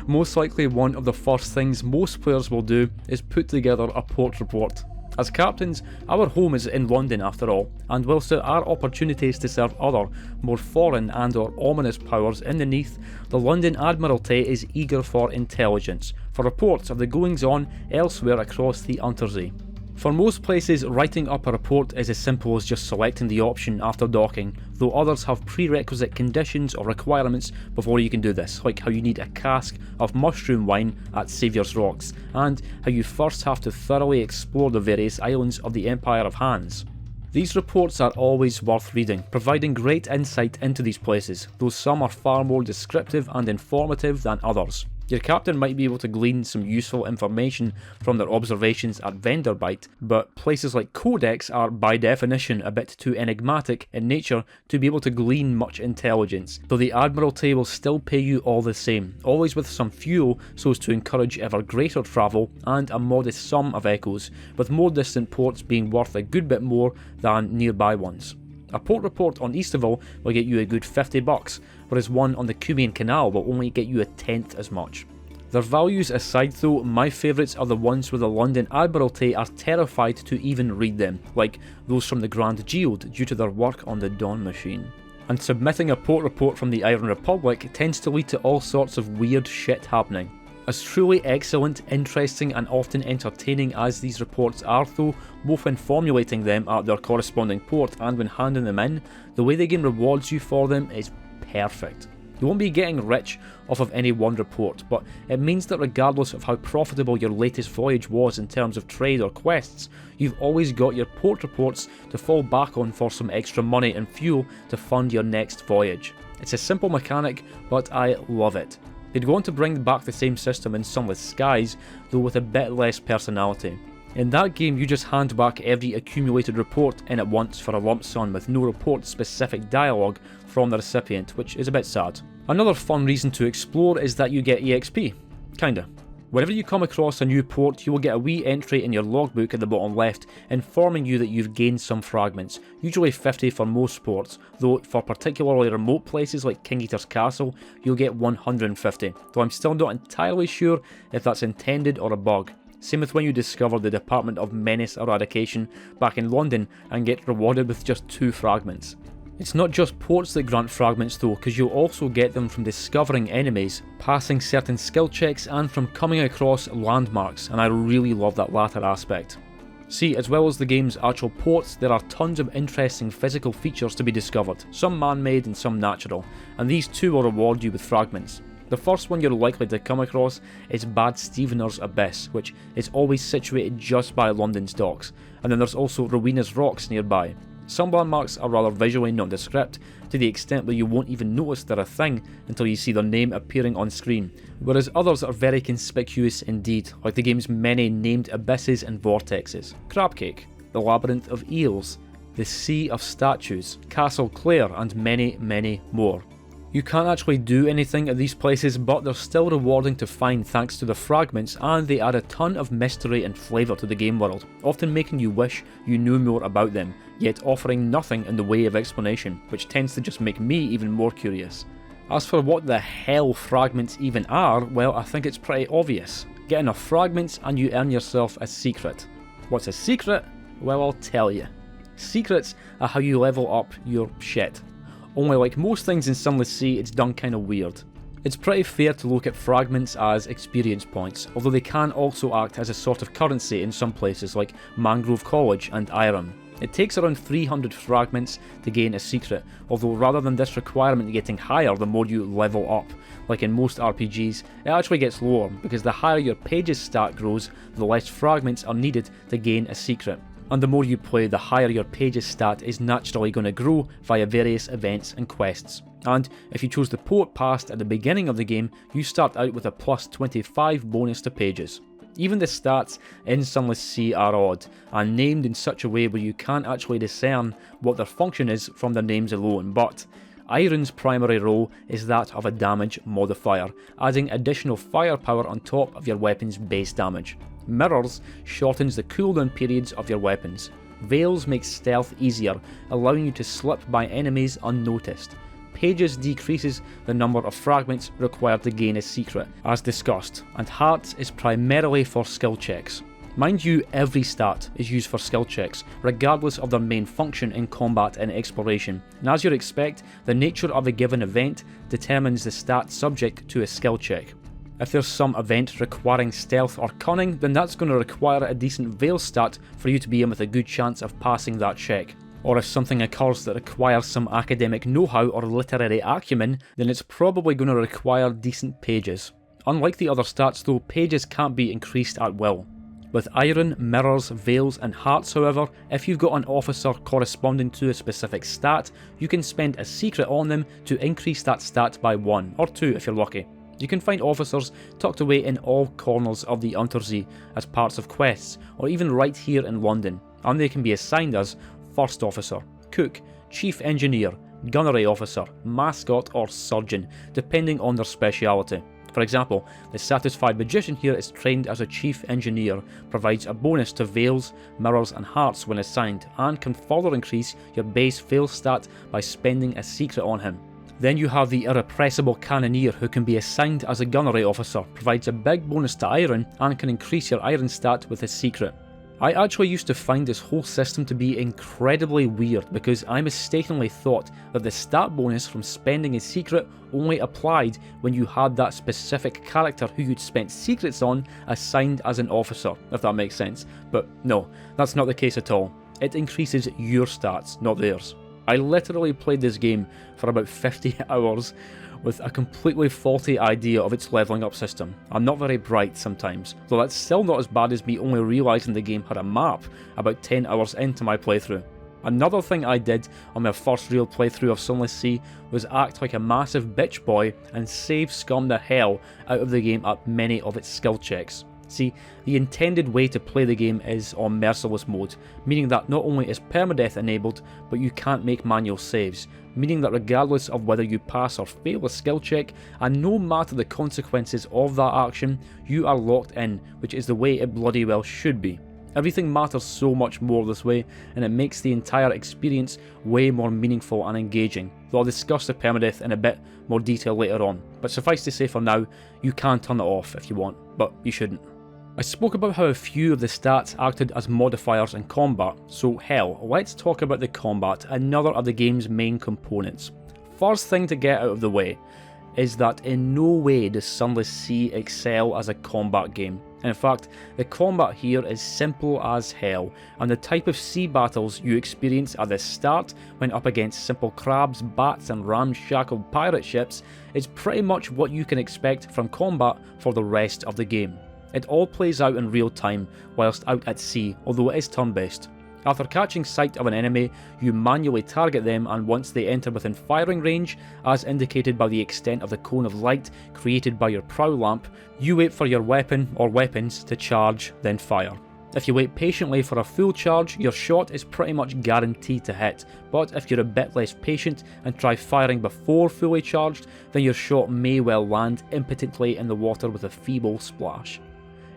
most likely one of the first things most players will do is put together a port report. As captains, our home is in London after all, and whilst there are opportunities to serve other, more foreign and or ominous powers underneath, the London Admiralty is eager for intelligence, for reports of the goings on elsewhere across the Untersee. For most places, writing up a report is as simple as just selecting the option after docking, though others have prerequisite conditions or requirements before you can do this, like how you need a cask of mushroom wine at Saviour's Rocks, and how you first have to thoroughly explore the various islands of the Empire of Hands. These reports are always worth reading, providing great insight into these places, though some are far more descriptive and informative than others. Your captain might be able to glean some useful information from their observations at Venderbite, but places like Codex are by definition a bit too enigmatic in nature to be able to glean much intelligence, though the Admiralty will still pay you all the same, always with some fuel so as to encourage ever greater travel and a modest sum of echoes, with more distant ports being worth a good bit more than nearby ones. A port report on Easterville will get you a good $50, whereas one on the Cumian Canal will only get you a tenth as much. Their values aside though, my favourites are the ones where the London Admiralty are terrified to even read them, like those from the Grand Geode due to their work on the Dawn Machine. And submitting a port report from the Iron Republic tends to lead to all sorts of weird shit happening. As truly excellent, interesting and often entertaining as these reports are though, both when formulating them at their corresponding port and when handing them in, the way the game rewards you for them is perfect. You won't be getting rich off of any one report, but it means that regardless of how profitable your latest voyage was in terms of trade or quests, you've always got your port reports to fall back on for some extra money and fuel to fund your next voyage. It's a simple mechanic, but I love it. They'd go on to bring back the same system in Sunless Skies, though with a bit less personality. In that game, you just hand back every accumulated report in at once for a lump sum with no report-specific dialogue from the recipient, which is a bit sad. Another fun reason to explore is that you get EXP. Kinda. Whenever you come across a new port, you will get a wee entry in your logbook at the bottom left informing you that you've gained some fragments, usually 50 for most ports, though for particularly remote places like King Eater's Castle, you'll get 150, though I'm still not entirely sure if that's intended or a bug. Same with when you discover the Department of Menace Eradication back in London and get rewarded with just 2 fragments. It's not just ports that grant fragments though, because you'll also get them from discovering enemies, passing certain skill checks and from coming across landmarks, and I really love that latter aspect. See, as well as the game's actual ports, there are tons of interesting physical features to be discovered, some man-made and some natural, and these too will reward you with fragments. The first one you're likely to come across is Bad Stevener's Abyss, which is always situated just by London's docks, and then there's also Rowena's Rocks nearby. Some landmarks are rather visually nondescript, to the extent that you won't even notice they're a thing until you see their name appearing on screen, whereas others are very conspicuous indeed, like the game's many named abysses and vortexes, Crabcake, the Labyrinth of Eels, the Sea of Statues, Castle Clare, and many, many more. You can't actually do anything at these places, but they're still rewarding to find thanks to the fragments, and they add a ton of mystery and flavour to the game world, often making you wish you knew more about them, yet offering nothing in the way of explanation, which tends to just make me even more curious. As for what the hell fragments even are, well, I think it's pretty obvious. Get enough fragments and you earn yourself a secret. What's a secret? Well, I'll tell you. Secrets are how you level up your shit. Only like most things in Sunless Sea, it's done kinda weird. It's pretty fair to look at fragments as experience points, although they can also act as a sort of currency in some places like Mangrove College and Iron. It takes around 300 fragments to gain a secret, although rather than this requirement getting higher the more you level up, like in most RPGs, it actually gets lower, because the higher your page's stat grows, the less fragments are needed to gain a secret. And the more you play, the higher your page's stat is naturally going to grow via various events and quests. And if you chose the port passed at the beginning of the game, you start out with a plus 25 bonus to pages. Even the stats in Sunless Sea are odd, and named in such a way where you can't actually discern what their function is from their names alone, but Iron's primary role is that of a damage modifier, adding additional firepower on top of your weapon's base damage. Mirrors shortens the cooldown periods of your weapons. Veils makes stealth easier, allowing you to slip by enemies unnoticed. Pages decreases the number of fragments required to gain a secret, as discussed, and Hearts is primarily for skill checks. Mind you, every stat is used for skill checks, regardless of their main function in combat and exploration, and as you'd expect, the nature of a given event determines the stat subject to a skill check. If there's some event requiring stealth or cunning, then that's going to require a decent veil stat for you to be in with a good chance of passing that check. Or if something occurs that requires some academic know-how or literary acumen, then it's probably going to require decent pages. Unlike the other stats though, pages can't be increased at will. With Iron, Mirrors, Veils and Hearts however, if you've got an officer corresponding to a specific stat, you can spend a secret on them to increase that stat by 1, or 2 if you're lucky. You can find officers tucked away in all corners of the Untersee as parts of quests, or even right here in London, and they can be assigned as First Officer, Cook, Chief Engineer, Gunnery Officer, Mascot or Surgeon, depending on their speciality. For example, the Satisfied Magician here is trained as a Chief Engineer, provides a bonus to Veils, Mirrors and Hearts when assigned, and can further increase your base Veil stat by spending a secret on him. Then you have the Irrepressible Cannoneer, who can be assigned as a Gunnery Officer, provides a big bonus to Iron, and can increase your Iron stat with a secret. I actually used to find this whole system to be incredibly weird because I mistakenly thought that the stat bonus from spending a secret only applied when you had that specific character who you'd spent secrets on assigned as an officer, if that makes sense. But no, that's not the case at all. It increases your stats, not theirs. I literally played this game for about 50 hours with a completely faulty idea of its levelling up system. I'm not very bright sometimes, though that's still not as bad as me only realising the game had a map about 10 hours into my playthrough. Another thing I did on my first real playthrough of Sunless Sea was act like a massive bitch boy and save scum the hell out of the game at many of its skill checks. See, the intended way to play the game is on Merciless mode, meaning that not only is permadeath enabled, but you can't make manual saves, meaning that regardless of whether you pass or fail a skill check, and no matter the consequences of that action, you are locked in, which is the way it bloody well should be. Everything matters so much more this way, and it makes the entire experience way more meaningful and engaging, though I'll discuss the permadeath in a bit more detail later on, but suffice to say for now, you can turn it off if you want, but you shouldn't. I spoke about how a few of the stats acted as modifiers in combat, so hell, let's talk about the combat, another of the game's main components. First thing to get out of the way is that in no way does Sunless Sea excel as a combat game. In fact, the combat here is simple as hell, and the type of sea battles you experience at the start when up against simple crabs, bats and ramshackled pirate ships is pretty much what you can expect from combat for the rest of the game. It all plays out in real time whilst out at sea, although it is turn-based. After catching sight of an enemy, you manually target them, and once they enter within firing range, as indicated by the extent of the cone of light created by your prow lamp, you wait for your weapon or weapons to charge, then fire. If you wait patiently for a full charge, your shot is pretty much guaranteed to hit, but if you're a bit less patient and try firing before fully charged, then your shot may well land impotently in the water with a feeble splash.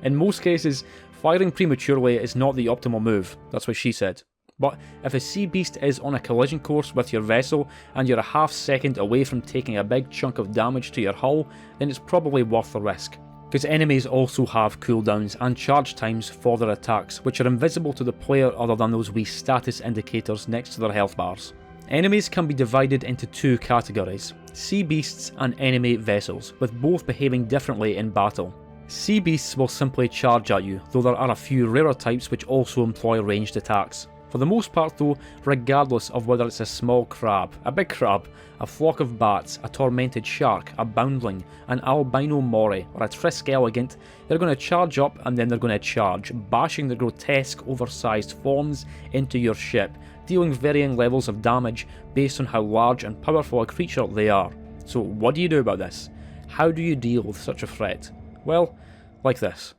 In most cases, firing prematurely is not the optimal move, that's what she said. But if a sea beast is on a collision course with your vessel and you're a half second away from taking a big chunk of damage to your hull, then it's probably worth the risk. Because enemies also have cooldowns and charge times for their attacks, which are invisible to the player other than those wee status indicators next to their health bars. Enemies can be divided into two categories, sea beasts and enemy vessels, with both behaving differently in battle. Sea beasts will simply charge at you, though there are a few rarer types which also employ ranged attacks. For the most part though, regardless of whether it's a small crab, a big crab, a flock of bats, a tormented shark, a boundling, an albino moray, or a trisk elegant, they're going to charge up and then they're going to charge, bashing their grotesque oversized forms into your ship, dealing varying levels of damage based on how large and powerful a creature they are. So what do you do about this? How do you deal with such a threat? Well, like this.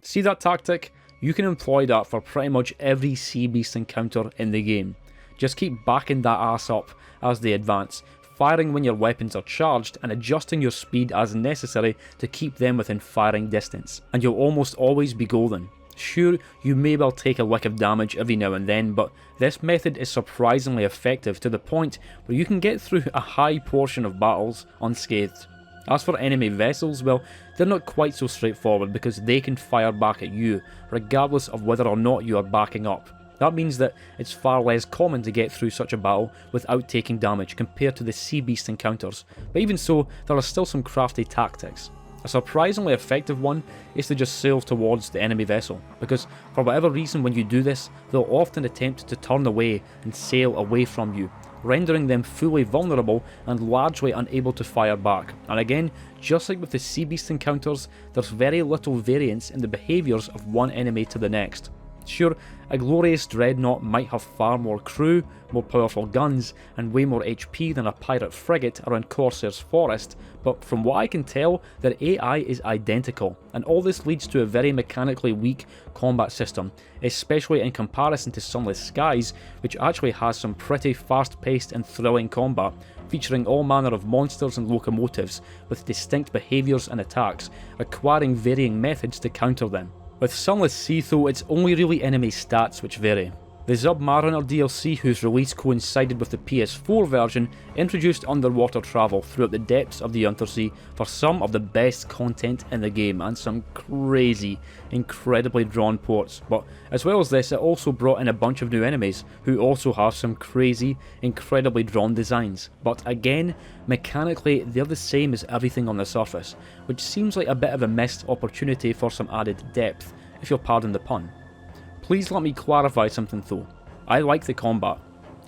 See that tactic? You can employ that for pretty much every sea beast encounter in the game. Just keep backing that ass up as they advance, firing when your weapons are charged and adjusting your speed as necessary to keep them within firing distance, and you'll almost always be golden. Sure, you may well take a lick of damage every now and then, but this method is surprisingly effective to the point where you can get through a high portion of battles unscathed. As for enemy vessels, well, they're not quite so straightforward because they can fire back at you, regardless of whether or not you are backing up. That means that it's far less common to get through such a battle without taking damage compared to the sea beast encounters, but even so, there are still some crafty tactics. A surprisingly effective one is to just sail towards the enemy vessel, because for whatever reason when you do this, they'll often attempt to turn away and sail away from you, rendering them fully vulnerable and largely unable to fire back. And again, just like with the sea beast encounters, there's very little variance in the behaviours of one enemy to the next. Sure, a glorious dreadnought might have far more crew, more powerful guns, and way more HP than a pirate frigate around Corsair's Forest, but from what I can tell, their AI is identical, and all this leads to a very mechanically weak combat system, especially in comparison to Sunless Skies, which actually has some pretty fast-paced and thrilling combat, featuring all manner of monsters and locomotives, with distinct behaviours and attacks, requiring varying methods to counter them. With Sunless Sea though, it's only really enemy stats which vary. The Submariner DLC, whose release coincided with the PS4 version, introduced underwater travel throughout the depths of the Untersea for some of the best content in the game and some crazy, incredibly drawn ports. But as well as this, it also brought in a bunch of new enemies who also have some crazy, incredibly drawn designs. But again, mechanically they're the same as everything on the surface, which seems like a bit of a missed opportunity for some added depth, if you'll pardon the pun. Please let me clarify something though. I like the combat.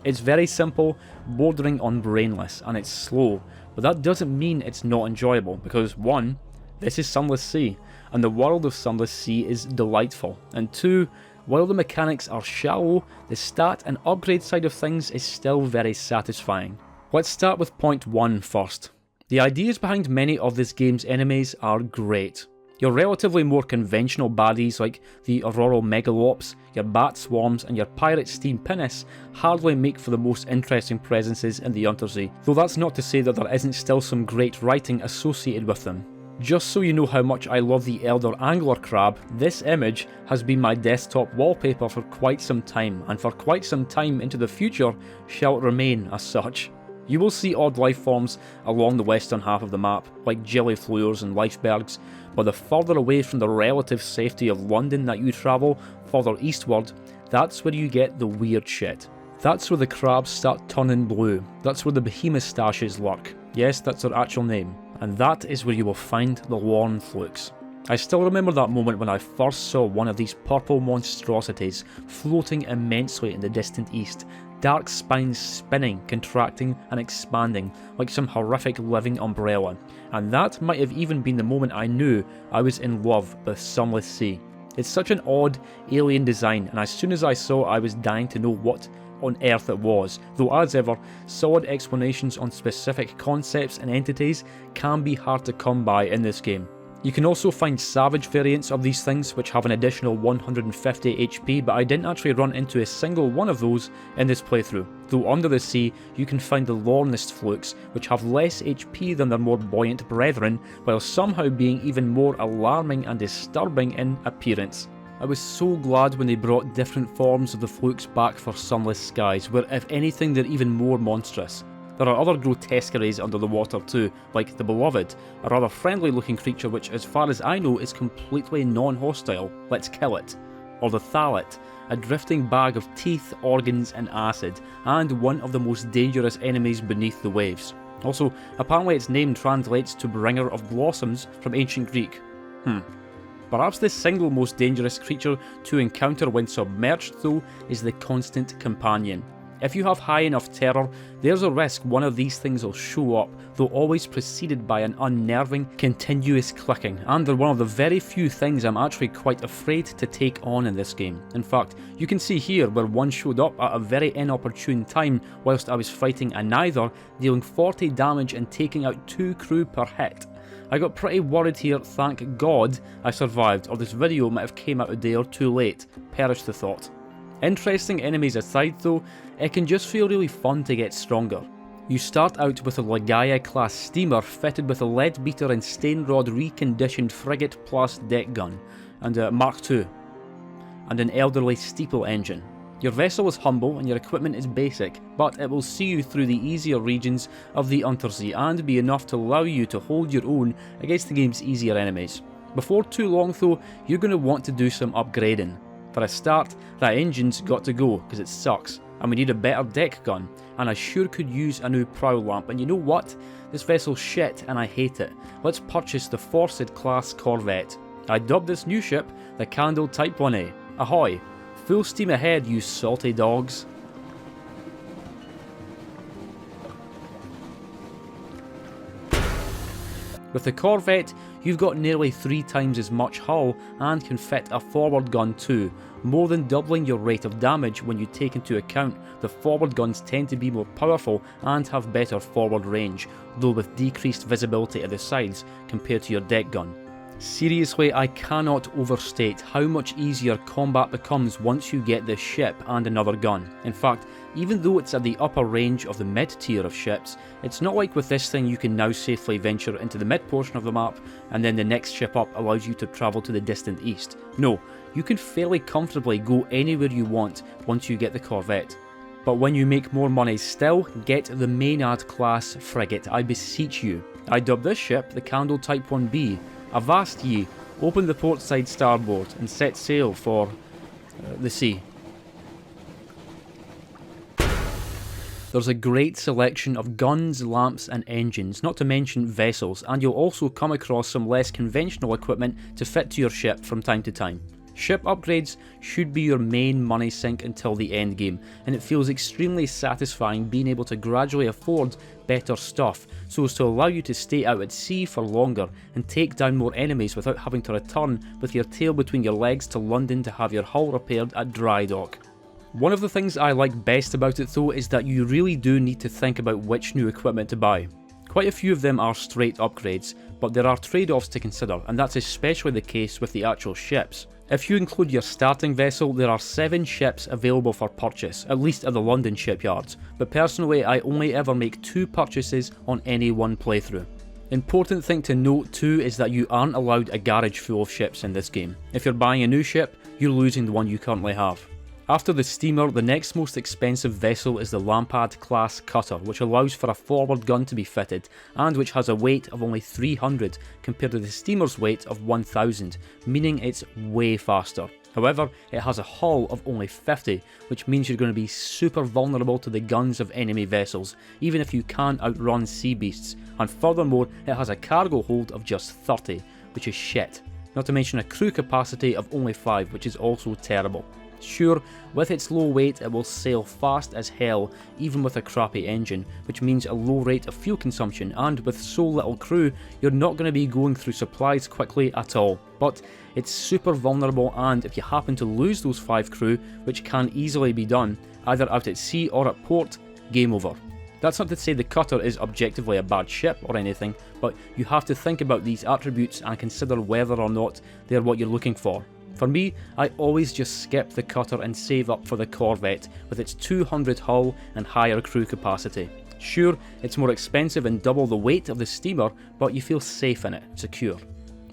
It's very simple, bordering on brainless, and it's slow, but that doesn't mean it's not enjoyable, because 1. This is Sunless Sea, and the world of Sunless Sea is delightful, and 2. While the mechanics are shallow, the stat and upgrade side of things is still very satisfying. Let's start with point 1 first. The ideas behind many of this game's enemies are great. Your relatively more conventional baddies like the Auroral Megalops, your Bat Swarms and your Pirate Steam Pinnace hardly make for the most interesting presences in the Untersea, though that's not to say that there isn't still some great writing associated with them. Just so you know how much I love the Elder Angler Crab, this image has been my desktop wallpaper for quite some time, and for quite some time into the future shall it remain as such. You will see odd life forms along the western half of the map, like gillifleurs and lifebergs, but the further away from the relative safety of London that you travel, further eastward, that's where you get the weird shit. That's where the crabs start turning blue, that's where the behemoth lurk, yes, that's their actual name, and that is where you will find the Lorn Flukes. I still remember that moment when I first saw one of these purple monstrosities floating immensely in the distant east, dark spines spinning, contracting and expanding like some horrific living umbrella, and that might have even been the moment I knew I was in love with Sunless Sea. It's such an odd, alien design, and as soon as I saw it I was dying to know what on earth it was, though as ever, solid explanations on specific concepts and entities can be hard to come by in this game. You can also find savage variants of these things which have an additional 150 HP, but I didn't actually run into a single one of those in this playthrough, though under the sea you can find the Lornest Flukes which have less HP than their more buoyant brethren, while somehow being even more alarming and disturbing in appearance. I was so glad when they brought different forms of the Flukes back for Sunless Skies, where if anything they're even more monstrous. There are other grotesqueries under the water too, like the Beloved, a rather friendly looking creature which as far as I know is completely non-hostile, let's kill it, or the Thalit, a drifting bag of teeth, organs and acid, and one of the most dangerous enemies beneath the waves. Also, apparently its name translates to Bringer of Blossoms from ancient Greek. Perhaps the single most dangerous creature to encounter when submerged though is the Constant Companion. If you have high enough terror, there's a risk one of these things will show up, though always preceded by an unnerving, continuous clicking, and they're one of the very few things I'm actually quite afraid to take on in this game. In fact, you can see here where one showed up at a very inopportune time whilst I was fighting a Neither, dealing 40 damage and taking out 2 crew per hit. I got pretty worried here, thank God I survived, or this video might have came out a day or two late, perish the thought. Interesting enemies aside though, it can just feel really fun to get stronger. You start out with a Legaia class steamer fitted with a lead beater and stain rod reconditioned frigate plus deck gun, and a Mark II, and an elderly steeple engine. Your vessel is humble and your equipment is basic, but it will see you through the easier regions of the Untersea and be enough to allow you to hold your own against the game's easier enemies. Before too long though, you're going to want to do some upgrading. For a start, that engine's got to go because it sucks, and we need a better deck gun, and I sure could use a new prow lamp, and you know what? This vessel's shit and I hate it. Let's purchase the Forced class corvette. I dubbed this new ship the Candle Type 1A. Ahoy! Full steam ahead, you salty dogs. With the Corvette, you've got nearly 3 times as much hull and can fit a forward gun too, more than doubling your rate of damage when you take into account the forward guns tend to be more powerful and have better forward range, though with decreased visibility at the sides compared to your deck gun. Seriously, I cannot overstate how much easier combat becomes once you get this ship and another gun. In fact, even though it's at the upper range of the mid tier of ships, it's not like with this thing you can now safely venture into the mid portion of the map and then the next ship up allows you to travel to the distant east. No, you can fairly comfortably go anywhere you want once you get the Corvette. But when you make more money still, get the Maynard class frigate, I beseech you. I dubbed this ship the Candle Type 1B. Avast ye, open the port side starboard and set sail for the sea. There's a great selection of guns, lamps and engines, not to mention vessels, and you'll also come across some less conventional equipment to fit to your ship from time to time. Ship upgrades should be your main money sink until the end game, and it feels extremely satisfying being able to gradually afford better stuff, so as to allow you to stay out at sea for longer and take down more enemies without having to return with your tail between your legs to London to have your hull repaired at dry dock. One of the things I like best about it though is that you really do need to think about which new equipment to buy. Quite a few of them are straight upgrades, but there are trade-offs to consider, and that's especially the case with the actual ships. If you include your starting vessel, there are 7 ships available for purchase, at least at the London shipyards, but personally I only ever make 2 purchases on any one playthrough. Important thing to note too is that you aren't allowed a garage full of ships in this game. If you're buying a new ship, you're losing the one you currently have. After the steamer, the next most expensive vessel is the Lampard class cutter, which allows for a forward gun to be fitted, and which has a weight of only 300 compared to the steamer's weight of 1000, meaning it's way faster. However, it has a hull of only 50, which means you're going to be super vulnerable to the guns of enemy vessels, even if you can't outrun sea beasts, and furthermore, it has a cargo hold of just 30, which is shit. Not to mention a crew capacity of only 5, which is also terrible. Sure, with its low weight it will sail fast as hell even with a crappy engine, which means a low rate of fuel consumption, and with so little crew you're not going to be going through supplies quickly at all. But it's super vulnerable, and if you happen to lose those 5 crew, which can easily be done, either out at sea or at port, game over. That's not to say the cutter is objectively a bad ship or anything, but you have to think about these attributes and consider whether or not they're what you're looking for. For me, I always just skip the cutter and save up for the Corvette with its 200 hull and higher crew capacity. Sure, it's more expensive and double the weight of the steamer, but you feel safe in it, secure.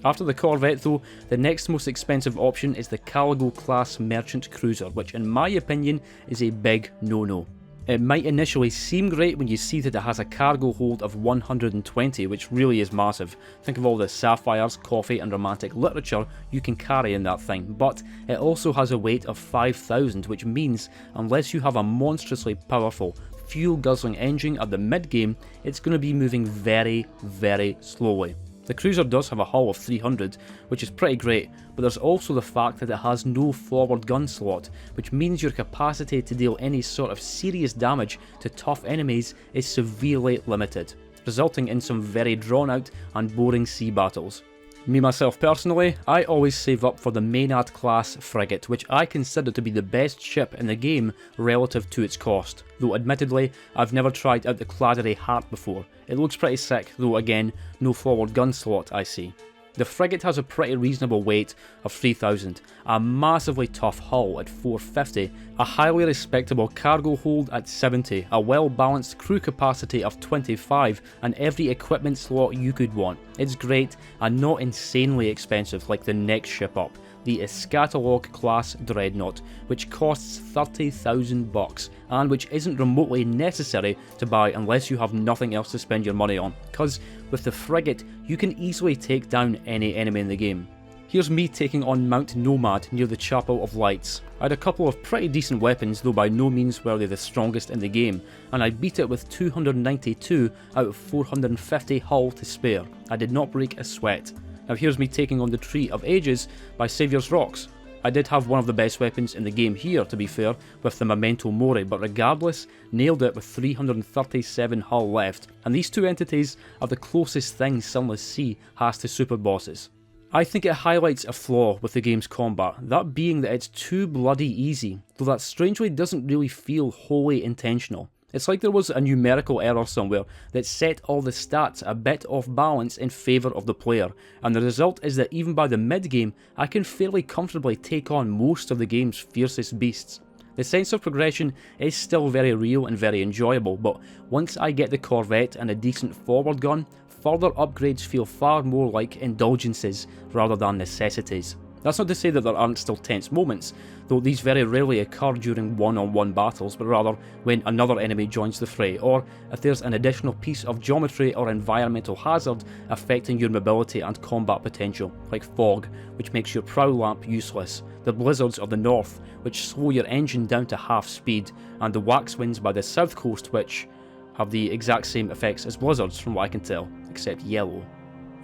After the Corvette though, the next most expensive option is the Caligo class merchant cruiser, which in my opinion is a big no-no. It might initially seem great when you see that it has a cargo hold of 120, which really is massive. Think of all the sapphires, coffee and romantic literature you can carry in that thing, but it also has a weight of 5,000, which means unless you have a monstrously powerful, fuel-guzzling engine at the mid-game, it's going to be moving very, very slowly. The cruiser does have a hull of 300, which is pretty great, but there's also the fact that it has no forward gun slot, which means your capacity to deal any sort of serious damage to tough enemies is severely limited, resulting in some very drawn out and boring sea battles. Me myself personally, I always save up for the Maynard class frigate, which I consider to be the best ship in the game relative to its cost, though admittedly I've never tried out the Claddery Heart before. It looks pretty sick, though again, no forward gun slot I see. The frigate has a pretty reasonable weight of 3,000, a massively tough hull at 450, a highly respectable cargo hold at 70, a well balanced crew capacity of 25, and every equipment slot you could want. It's great and not insanely expensive like the next ship up, the Eschatologue class Dreadnought, which costs 30,000 bucks, and which isn't remotely necessary to buy unless you have nothing else to spend your money on, cause with the frigate you can easily take down any enemy in the game. Here's me taking on Mount Nomad near the Chapel of Lights. I had a couple of pretty decent weapons, though by no means were they the strongest in the game, and I beat it with 292 out of 450 hull to spare. I did not break a sweat. Now here's me taking on the Tree of Ages by Saviour's Rocks. I did have one of the best weapons in the game here, to be fair, with the Memento Mori, but regardless, nailed it with 337 hull left, and these two entities are the closest thing Sunless Sea has to super bosses. I think it highlights a flaw with the game's combat, that being that it's too bloody easy, though that strangely doesn't really feel wholly intentional. It's like there was a numerical error somewhere that set all the stats a bit off balance in favour of the player, and the result is that even by the mid-game, I can fairly comfortably take on most of the game's fiercest beasts. The sense of progression is still very real and very enjoyable, but once I get the Corvette and a decent forward gun, further upgrades feel far more like indulgences rather than necessities. That's not to say that there aren't still tense moments, though these very rarely occur during one-on-one battles, but rather when another enemy joins the fray, or if there's an additional piece of geometry or environmental hazard affecting your mobility and combat potential, like fog, which makes your prow lamp useless, the blizzards of the north, which slow your engine down to half speed, and the wax winds by the south coast, which have the exact same effects as blizzards from what I can tell, except yellow.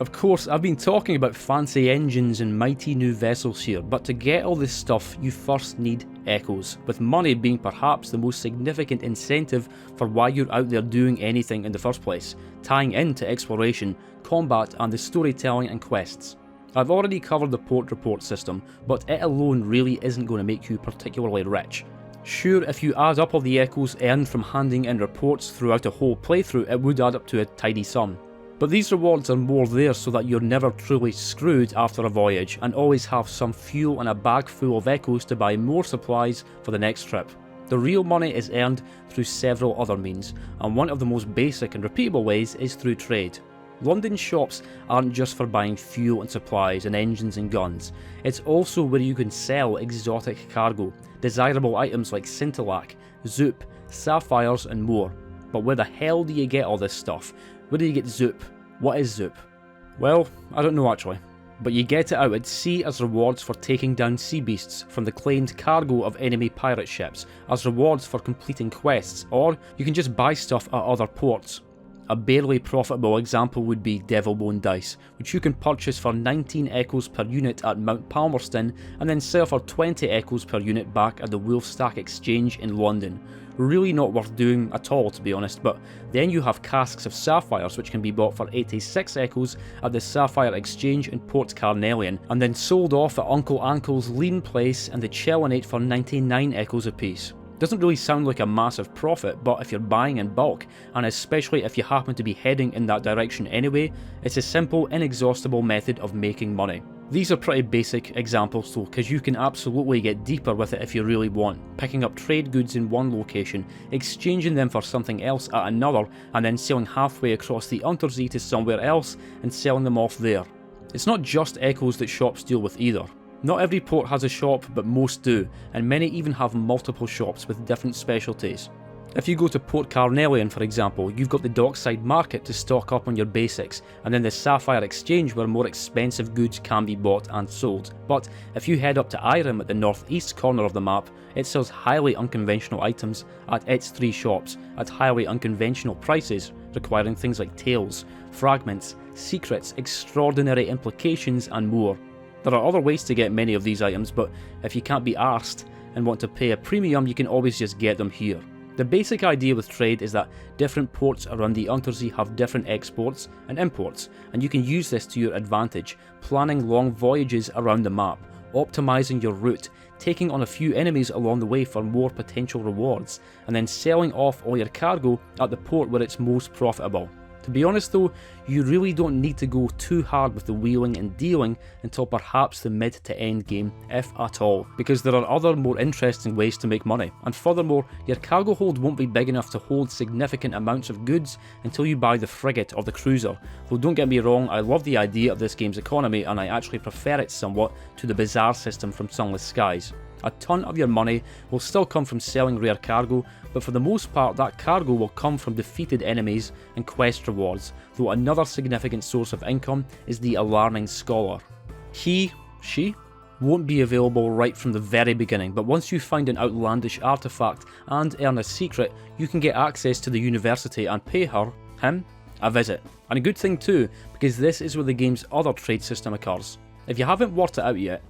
Of course, I've been talking about fancy engines and mighty new vessels here, but to get all this stuff, you first need echoes, with money being perhaps the most significant incentive for why you're out there doing anything in the first place, tying into exploration, combat, and the storytelling and quests. I've already covered the port report system, but it alone really isn't going to make you particularly rich. Sure, if you add up all the echoes earned from handing in reports throughout a whole playthrough, it would add up to a tidy sum. But these rewards are more there so that you're never truly screwed after a voyage, and always have some fuel and a bag full of echoes to buy more supplies for the next trip. The real money is earned through several other means, and one of the most basic and repeatable ways is through trade. London shops aren't just for buying fuel and supplies and engines and guns, it's also where you can sell exotic cargo, desirable items like scintillac, zoop, sapphires and more. But where the hell do you get all this stuff? Where do you get zoop? What is zoop? Well, I don't know actually, but you get it out at sea as rewards for taking down sea beasts from the claimed cargo of enemy pirate ships, as rewards for completing quests, or you can just buy stuff at other ports. A barely profitable example would be Devilbone Dice, which you can purchase for 19 echoes per unit at Mount Palmerston and then sell for 20 echoes per unit back at the Wolfstack Exchange in London. Really not worth doing at all, to be honest, but then you have casks of sapphires which can be bought for 86 echoes at the Sapphire Exchange in Port Carnelian, and then sold off at Uncle Ankle's Lean Place and the Chelenate for 99 echoes apiece. Doesn't really sound like a massive profit, but if you're buying in bulk, and especially if you happen to be heading in that direction anyway, it's a simple, inexhaustible method of making money. These are pretty basic examples though, because you can absolutely get deeper with it if you really want, picking up trade goods in one location, exchanging them for something else at another, and then selling halfway across the Untersee to somewhere else and selling them off there. It's not just echoes that shops deal with either. Not every port has a shop, but most do, and many even have multiple shops with different specialties. If you go to Port Carnelian, for example, you've got the dockside market to stock up on your basics, and then the Sapphire Exchange where more expensive goods can be bought and sold. But if you head up to Irem at the northeast corner of the map, it sells highly unconventional items at its 3 shops at highly unconventional prices, requiring things like tails, fragments, secrets, extraordinary implications and more. There are other ways to get many of these items, but if you can't be arsed and want to pay a premium, you can always just get them here. The basic idea with trade is that different ports around the Untersee have different exports and imports, and you can use this to your advantage, planning long voyages around the map, optimizing your route, taking on a few enemies along the way for more potential rewards, and then selling off all your cargo at the port where it's most profitable. To be honest though, you really don't need to go too hard with the wheeling and dealing until perhaps the mid to end game, if at all, because there are other more interesting ways to make money, and furthermore, your cargo hold won't be big enough to hold significant amounts of goods until you buy the frigate or the cruiser. Though don't get me wrong, I love the idea of this game's economy and I actually prefer it somewhat to the bazaar system from Sunless Skies. A ton of your money will still come from selling rare cargo, but for the most part that cargo will come from defeated enemies and quest rewards, though another significant source of income is the Alarming Scholar. She won't be available right from the very beginning, but once you find an outlandish artifact and earn a secret, you can get access to the university and pay him, a visit. And a good thing too, because this is where the game's other trade system occurs. If you haven't worked it out yet,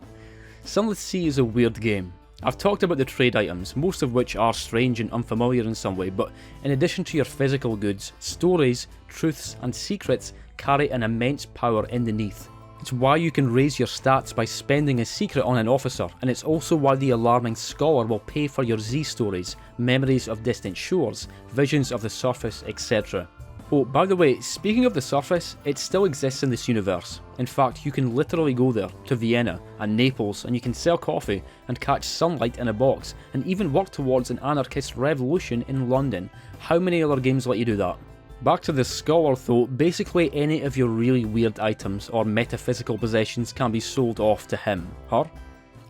Sunless Sea is a weird game. I've talked about the trade items, most of which are strange and unfamiliar in some way, but in addition to your physical goods, stories, truths and secrets carry an immense power underneath. It's why you can raise your stats by spending a secret on an officer, and it's also why the alarming scholar will pay for your Z stories, memories of distant shores, visions of the surface, etc. Oh, by the way, speaking of the surface, it still exists in this universe. In fact, you can literally go there, to Vienna and Naples, and you can sell coffee and catch sunlight in a box, and even work towards an anarchist revolution in London. How many other games let you do that? Back to the scholar though, basically any of your really weird items or metaphysical possessions can be sold off to him, her.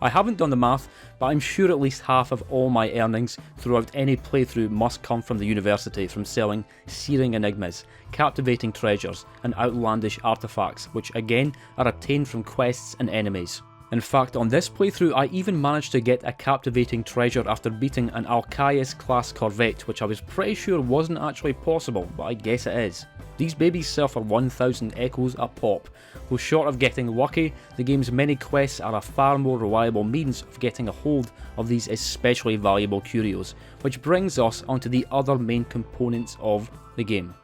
I haven't done the math, but I'm sure at least half of all my earnings throughout any playthrough must come from the university from selling searing enigmas, captivating treasures, and outlandish artifacts, which again are obtained from quests and enemies. In fact, on this playthrough I even managed to get a captivating treasure after beating an Alcaius class corvette, which I was pretty sure wasn't actually possible, but I guess it is. These babies sell for 1,000 echoes a pop, though short of getting lucky, the game's many quests are a far more reliable means of getting a hold of these especially valuable curios, which brings us onto the other main components of the game.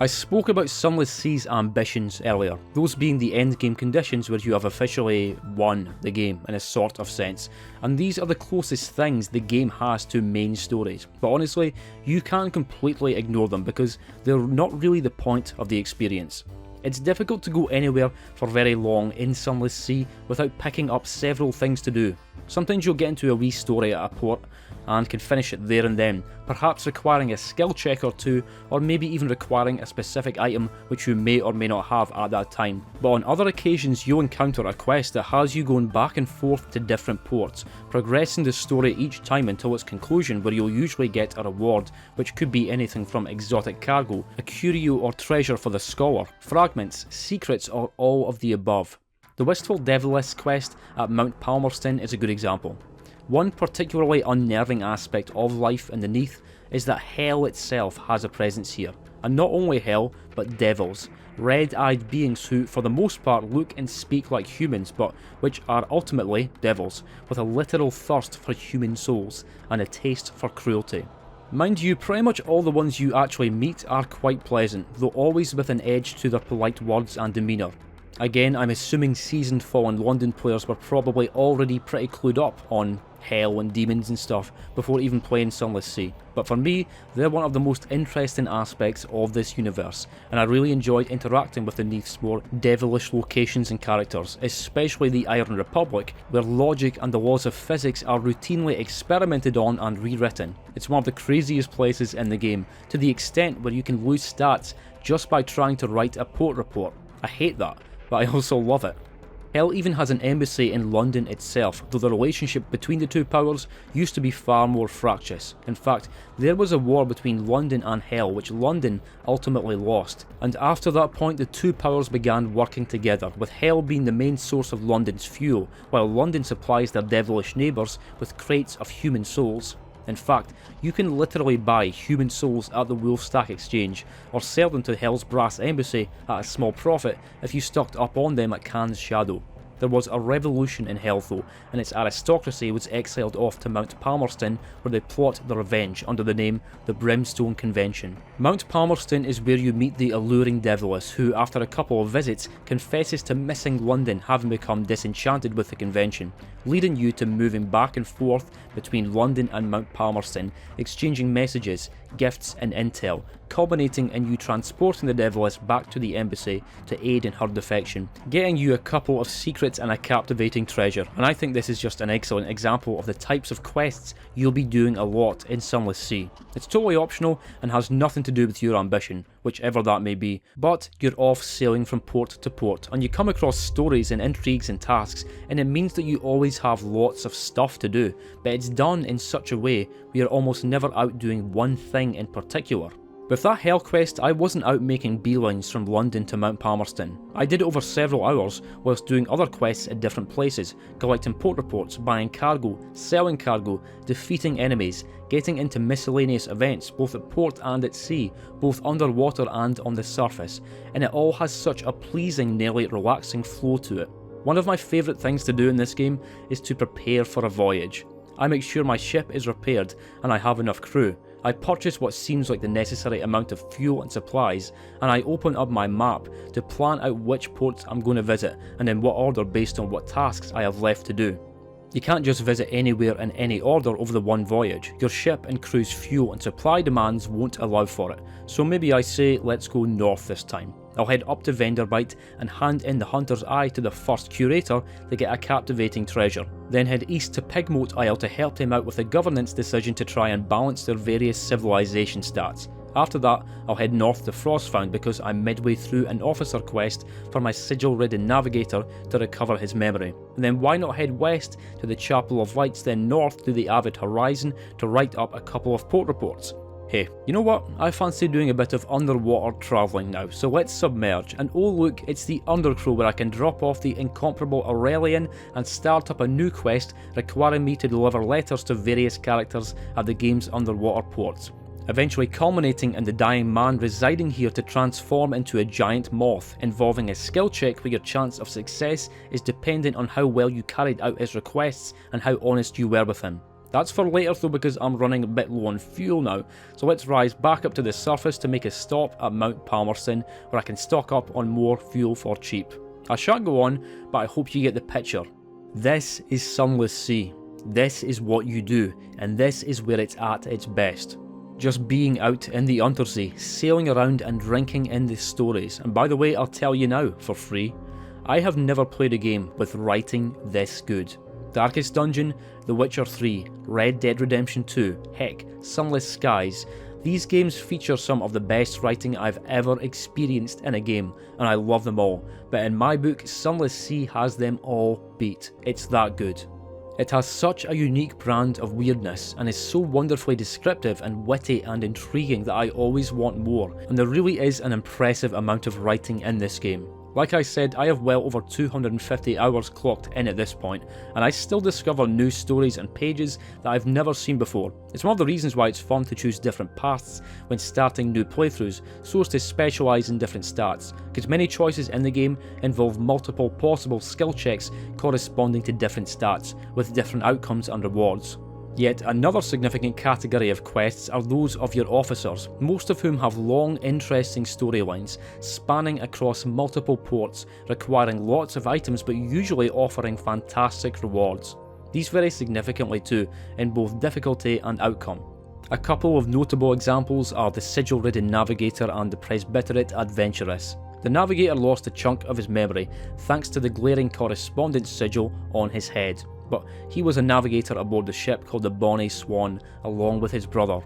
I spoke about Sunless Sea's ambitions earlier, those being the endgame conditions where you have officially won the game in a sort of sense, and these are the closest things the game has to main stories, but honestly, you can't completely ignore them because they're not really the point of the experience. It's difficult to go anywhere for very long in Sunless Sea without picking up several things to do. Sometimes you'll get into a wee story at a port and can finish it there and then, perhaps requiring a skill check or two, or maybe even requiring a specific item which you may or may not have at that time. But on other occasions you'll encounter a quest that has you going back and forth to different ports, progressing the story each time until its conclusion, where you'll usually get a reward, which could be anything from exotic cargo, a curio or treasure for the scholar, fragments, secrets, or all of the above. The Wistful Deviless quest at Mount Palmerston is a good example. One particularly unnerving aspect of life in the Neath is that hell itself has a presence here, and not only hell, but devils, red-eyed beings who for the most part look and speak like humans, but which are ultimately devils, with a literal thirst for human souls, and a taste for cruelty. Mind you, pretty much all the ones you actually meet are quite pleasant, though always with an edge to their polite words and demeanour. Again, I'm assuming seasoned Fallen London players were probably already pretty clued up on hell and demons and stuff before even playing Sunless Sea, but for me, they're one of the most interesting aspects of this universe, and I really enjoyed interacting with the Neath's more devilish locations and characters, especially the Iron Republic, where logic and the laws of physics are routinely experimented on and rewritten. It's one of the craziest places in the game, to the extent where you can lose stats just by trying to write a port report. I hate that, but I also love it. Hell even has an embassy in London itself, though the relationship between the two powers used to be far more fractious. In fact, there was a war between London and Hell which London ultimately lost, and after that point the two powers began working together, with Hell being the main source of London's fuel, while London supplies their devilish neighbours with crates of human souls. In fact, you can literally buy human souls at the Wolfstack Exchange, or sell them to Hell's brass embassy at a small profit if you stocked up on them at Khan's Shadow. There was a revolution in Hell though, and its aristocracy was exiled off to Mount Palmerston, where they plot their revenge under the name the Brimstone Convention. Mount Palmerston is where you meet the alluring Devilis, who after a couple of visits confesses to missing London, having become disenchanted with the convention, leading you to moving back and forth between London and Mount Palmerston, exchanging messages, gifts and intel, culminating in you transporting the Devilis back to the embassy to aid in her defection, getting you a couple of secrets and a captivating treasure. And I think this is just an excellent example of the types of quests you'll be doing a lot in Sunless Sea. It's totally optional and has nothing to do with your ambition, whichever that may be, but you're off sailing from port to port, and you come across stories and intrigues and tasks, and it means that you always have lots of stuff to do, but it's done in such a way where you're almost never out doing one thing in particular. With that Hell quest, I wasn't out making beelines from London to Mount Palmerston. I did it over several hours whilst doing other quests at different places, collecting port reports, buying cargo, selling cargo, defeating enemies, getting into miscellaneous events both at port and at sea, both underwater and on the surface, and it all has such a pleasing, nearly relaxing flow to it. One of my favourite things to do in this game is to prepare for a voyage. I make sure my ship is repaired and I have enough crew. I purchase what seems like the necessary amount of fuel and supplies, and I open up my map to plan out which ports I'm going to visit and in what order based on what tasks I have left to do. You can't just visit anywhere in any order over the one voyage. Your ship and crew's fuel and supply demands won't allow for it, so maybe I say let's go north this time. I'll head up to Venderbite and hand in the Hunter's Eye to the first curator to get a captivating treasure. Then head east to Pigmote Isle to help him out with a governance decision to try and balance their various civilization stats. After that, I'll head north to Frostfound because I'm midway through an officer quest for my sigil-ridden navigator to recover his memory. And then why not head west to the Chapel of Lights, then north to the Avid Horizon to write up a couple of port reports. Hey, you know what? I fancy doing a bit of underwater travelling now, so let's submerge. And oh look, it's the Undercrow where I can drop off the incomparable Aurelian and start up a new quest requiring me to deliver letters to various characters at the game's underwater ports, eventually culminating in the dying man residing here to transform into a giant moth, involving a skill check where your chance of success is dependent on how well you carried out his requests and how honest you were with him. That's for later though because I'm running a bit low on fuel now, so let's rise back up to the surface to make a stop at Mount Palmerston where I can stock up on more fuel for cheap. I shan't go on, but I hope you get the picture. This is Sunless Sea. This is what you do, and this is where it's at its best. Just being out in the Untersee, sailing around and drinking in the stories. And by the way, I'll tell you now, for free, I have never played a game with writing this good. Darkest Dungeon, The Witcher 3, Red Dead Redemption 2, heck, Sunless Skies. These games feature some of the best writing I've ever experienced in a game, and I love them all, but in my book, Sunless Sea has them all beat. It's that good. It has such a unique brand of weirdness and is so wonderfully descriptive and witty and intriguing that I always want more, and there really is an impressive amount of writing in this game. Like I said, I have well over 250 hours clocked in at this point, and I still discover new stories and pages that I've never seen before. It's one of the reasons why it's fun to choose different paths when starting new playthroughs, so as to specialise in different stats, because many choices in the game involve multiple possible skill checks corresponding to different stats, with different outcomes and rewards. Yet another significant category of quests are those of your officers, most of whom have long, interesting storylines, spanning across multiple ports, requiring lots of items but usually offering fantastic rewards. These vary significantly too, in both difficulty and outcome. A couple of notable examples are the Sigil-ridden Navigator and the Presbyterate Adventuress. The Navigator lost a chunk of his memory thanks to the glaring correspondence sigil on his head, but he was a navigator aboard the ship called the Bonnie Swan, along with his brother.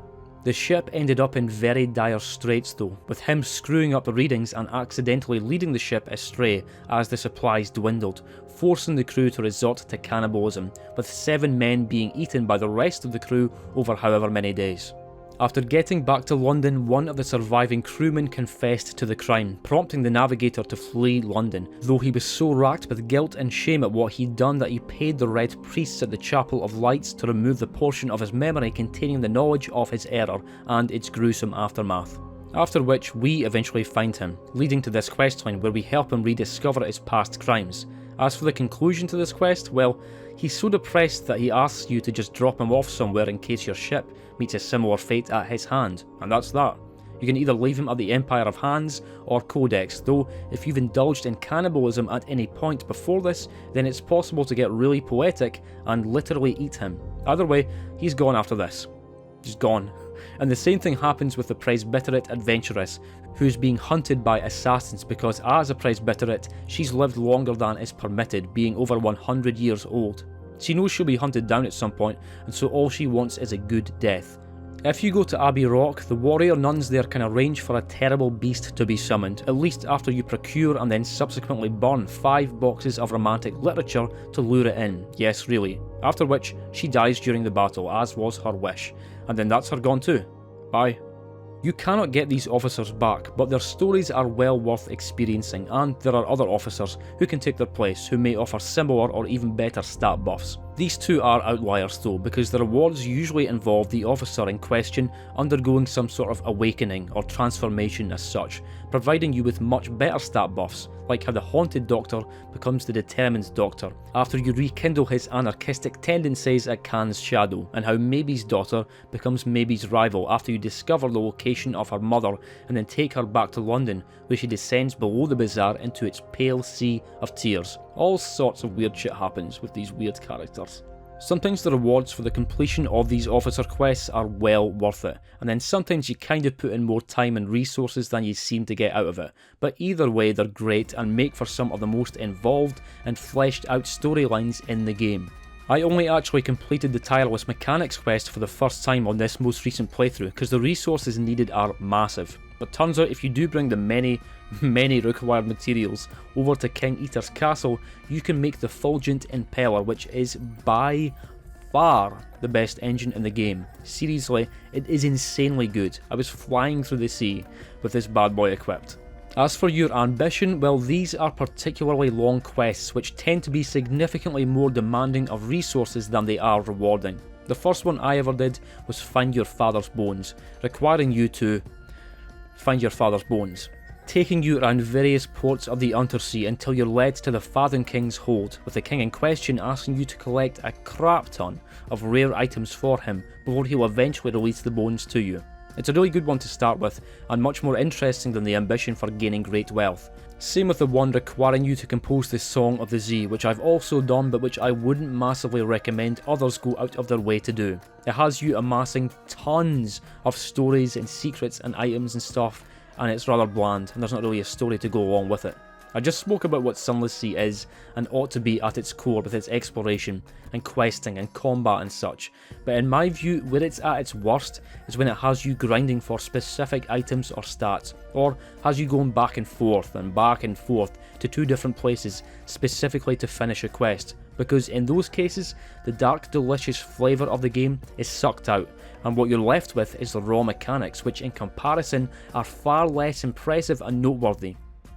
The ship ended up in very dire straits though, with him screwing up the readings and accidentally leading the ship astray as the supplies dwindled, forcing the crew to resort to cannibalism, with 7 men being eaten by the rest of the crew over however many days. After getting back to London, one of the surviving crewmen confessed to the crime, prompting the navigator to flee London, though he was so racked with guilt and shame at what he'd done that he paid the Red Priests at the Chapel of Lights to remove the portion of his memory containing the knowledge of his error and its gruesome aftermath. After which we eventually find him, leading to this questline where we help him rediscover his past crimes. As for the conclusion to this quest, well, he's so depressed that he asks you to just drop him off somewhere in case your ship meets a similar fate at his hand, and that's that. You can either leave him at the Empire of Hands or Codex, though if you've indulged in cannibalism at any point before this, then it's possible to get really poetic and literally eat him. Either way, he's gone after this. Just gone. And the same thing happens with the Presbyterate Adventuress, who's being hunted by assassins because as a Presbyterate, she's lived longer than is permitted, being over 100 years old. She knows she'll be hunted down at some point, and so all she wants is a good death. If you go to Abbey Rock, the warrior nuns there can arrange for a terrible beast to be summoned, at least after you procure and then subsequently burn 5 boxes of romantic literature to lure it in. Yes, really. After which, she dies during the battle, as was her wish. And then that's her gone too. Bye. You cannot get these officers back, but their stories are well worth experiencing, and there are other officers who can take their place who may offer similar or even better stat buffs. These two are outliers though, because the rewards usually involve the officer in question undergoing some sort of awakening or transformation as such, providing you with much better stat buffs, like how the Haunted Doctor becomes the Determined Doctor after you rekindle his anarchistic tendencies at Khan's shadow, and how Maybe's daughter becomes Maybe's rival after you discover the location of her mother and then take her back to London, where she descends below the bazaar into its pale sea of tears. All sorts of weird shit happens with these weird characters. Sometimes the rewards for the completion of these officer quests are well worth it, and then sometimes you kind of put in more time and resources than you seem to get out of it, but either way they're great and make for some of the most involved and fleshed out storylines in the game. I only actually completed the Tireless Mechanics quest for the first time on this most recent playthrough because the resources needed are massive, but turns out if you do bring the many required materials over to King Eater's castle, you can make the Fulgent Impeller, which is by far the best engine in the game. Seriously, it is insanely good. I was flying through the sea with this bad boy equipped. As for your ambition, well, these are particularly long quests which tend to be significantly more demanding of resources than they are rewarding. The first one I ever did was find your father's bones, requiring you to find your father's bones, taking you around various ports of the Untersea until you're led to the Fathen King's hold, with the king in question asking you to collect a crap ton of rare items for him before he'll eventually release the bones to you. It's a really good one to start with, and much more interesting than the ambition for gaining great wealth. Same with the one requiring you to compose the Song of the Sea, which I've also done but which I wouldn't massively recommend others go out of their way to do. It has you amassing tons of stories and secrets and items and stuff, and it's rather bland, and there's not really a story to go along with it. I just spoke about what Sunless Sea is and ought to be at its core with its exploration and questing and combat and such, but in my view where it's at its worst is when it has you grinding for specific items or stats, or has you going back and forth to two different places specifically to finish a quest, because in those cases the dark delicious flavour of the game is sucked out, and what you're left with is the raw mechanics, which in comparison are far less impressive and noteworthy.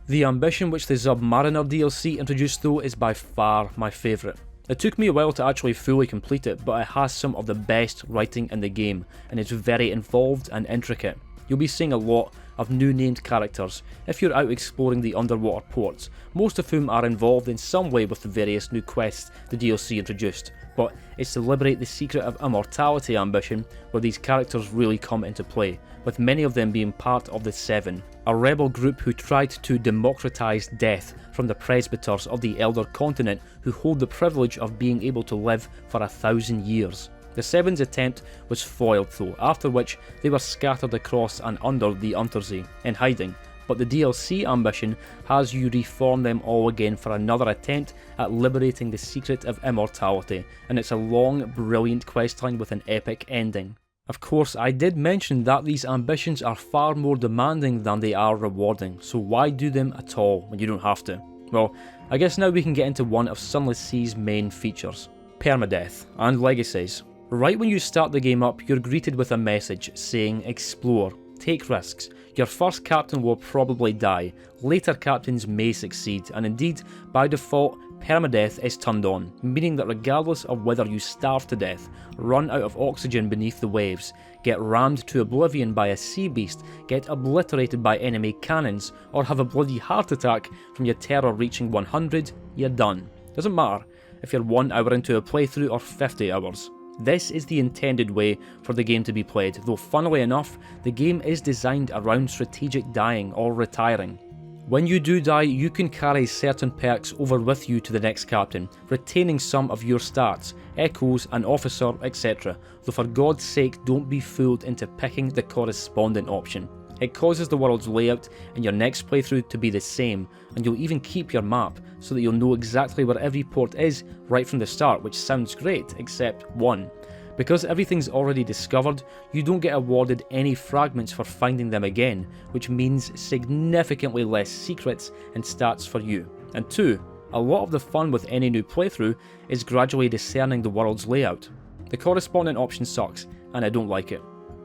The ambition which the Submariner DLC introduced though is by far my favourite. It took me a while to actually fully complete it, but it has some of the best writing in the game, and it's very involved and intricate. You'll be seeing a lot of new named characters if you're out exploring the underwater ports, most of whom are involved in some way with the various new quests the DLC introduced, but it's to liberate the secret of immortality ambition where these characters really come into play, with many of them being part of the Seven, a rebel group who tried to democratise death from the presbyters of the Elder Continent who hold the privilege of being able to live for 1,000 years. The Seven's attempt was foiled though, after which they were scattered across and under the Untersea in hiding, but the DLC ambition has you reform them all again for another attempt at liberating the secret of immortality, and it's a long, brilliant questline with an epic ending. Of course, I did mention that these ambitions are far more demanding than they are rewarding, so why do them at all when you don't have to? Well, I guess now we can get into one of Sunless Sea's main features, Perma-death and Legacies. Right when you start the game up, you're greeted with a message saying explore, take risks, your first captain will probably die, later captains may succeed, and indeed, by default, Perma-death is turned on, meaning that regardless of whether you starve to death, run out of oxygen beneath the waves, get rammed to oblivion by a sea beast, get obliterated by enemy cannons, or have a bloody heart attack from your terror reaching 100, you're done. Doesn't matter if you're 1 hour into a playthrough or 50 hours. This is the intended way for the game to be played, though funnily enough, the game is designed around strategic dying or retiring. When you do die, you can carry certain perks over with you to the next captain, retaining some of your stats, echoes, an officer, etc, though for God's sake don't be fooled into picking the correspondent option. It causes the world's layout in your next playthrough to be the same, and you'll even keep your map so that you'll know exactly where every port is right from the start, which sounds great, except one. Because everything's already discovered, you don't get awarded any fragments for finding them again, which means significantly less secrets and stats for you. And 2, a lot of the fun with any new playthrough is gradually discerning the world's layout. The correspondent option sucks, and I don't like it.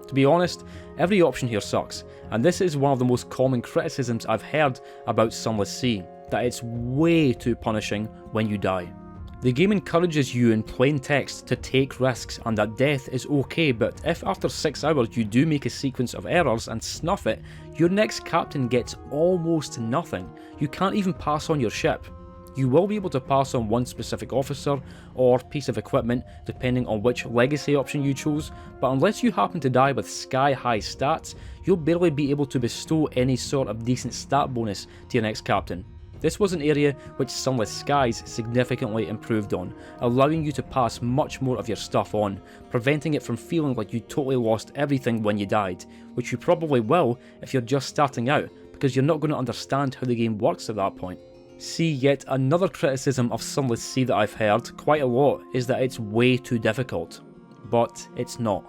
To be honest, every option here sucks, and this is one of the most common criticisms I've heard about Sunless Sea, that it's way too punishing when you die. The game encourages you in plain text to take risks and that death is okay, but if after 6 hours you do make a sequence of errors and snuff it, your next captain gets almost nothing. You can't even pass on your ship. You will be able to pass on one specific officer or piece of equipment depending on which legacy option you chose, but unless you happen to die with sky high stats, you'll barely be able to bestow any sort of decent stat bonus to your next captain. This was an area which Sunless Skies significantly improved on, allowing you to pass much more of your stuff on, preventing it from feeling like you totally lost everything when you died, which you probably will if you're just starting out, because you're not going to understand how the game works at that point. See, yet another criticism of Sunless Sea that I've heard quite a lot is that it's way too difficult, but it's not.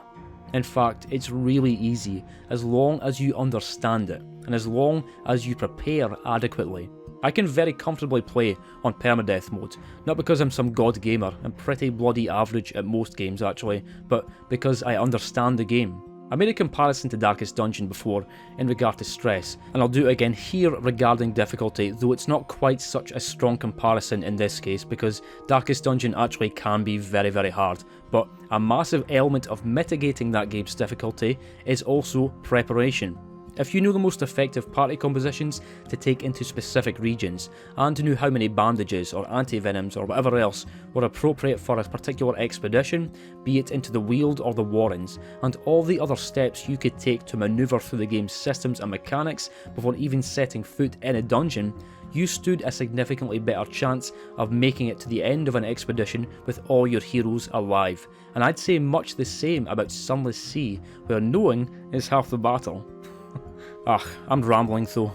In fact, it's really easy as long as you understand it, and as long as you prepare adequately. I can very comfortably play on Perma-death mode, not because I'm some god gamer, I'm pretty bloody average at most games actually, but because I understand the game. I made a comparison to Darkest Dungeon before in regard to stress, and I'll do it again here regarding difficulty, though it's not quite such a strong comparison in this case because Darkest Dungeon actually can be very hard, but a massive element of mitigating that game's difficulty is also preparation. If you know the most effective party compositions to take into specific regions, and knew how many bandages or anti-venoms or whatever else were appropriate for a particular expedition, be it into the Weald or the Warrens, and all the other steps you could take to manoeuvre through the game's systems and mechanics before even setting foot in a dungeon, you stood a significantly better chance of making it to the end of an expedition with all your heroes alive. And I'd say much the same about Sunless Sea, where knowing is half the battle. I'm rambling though.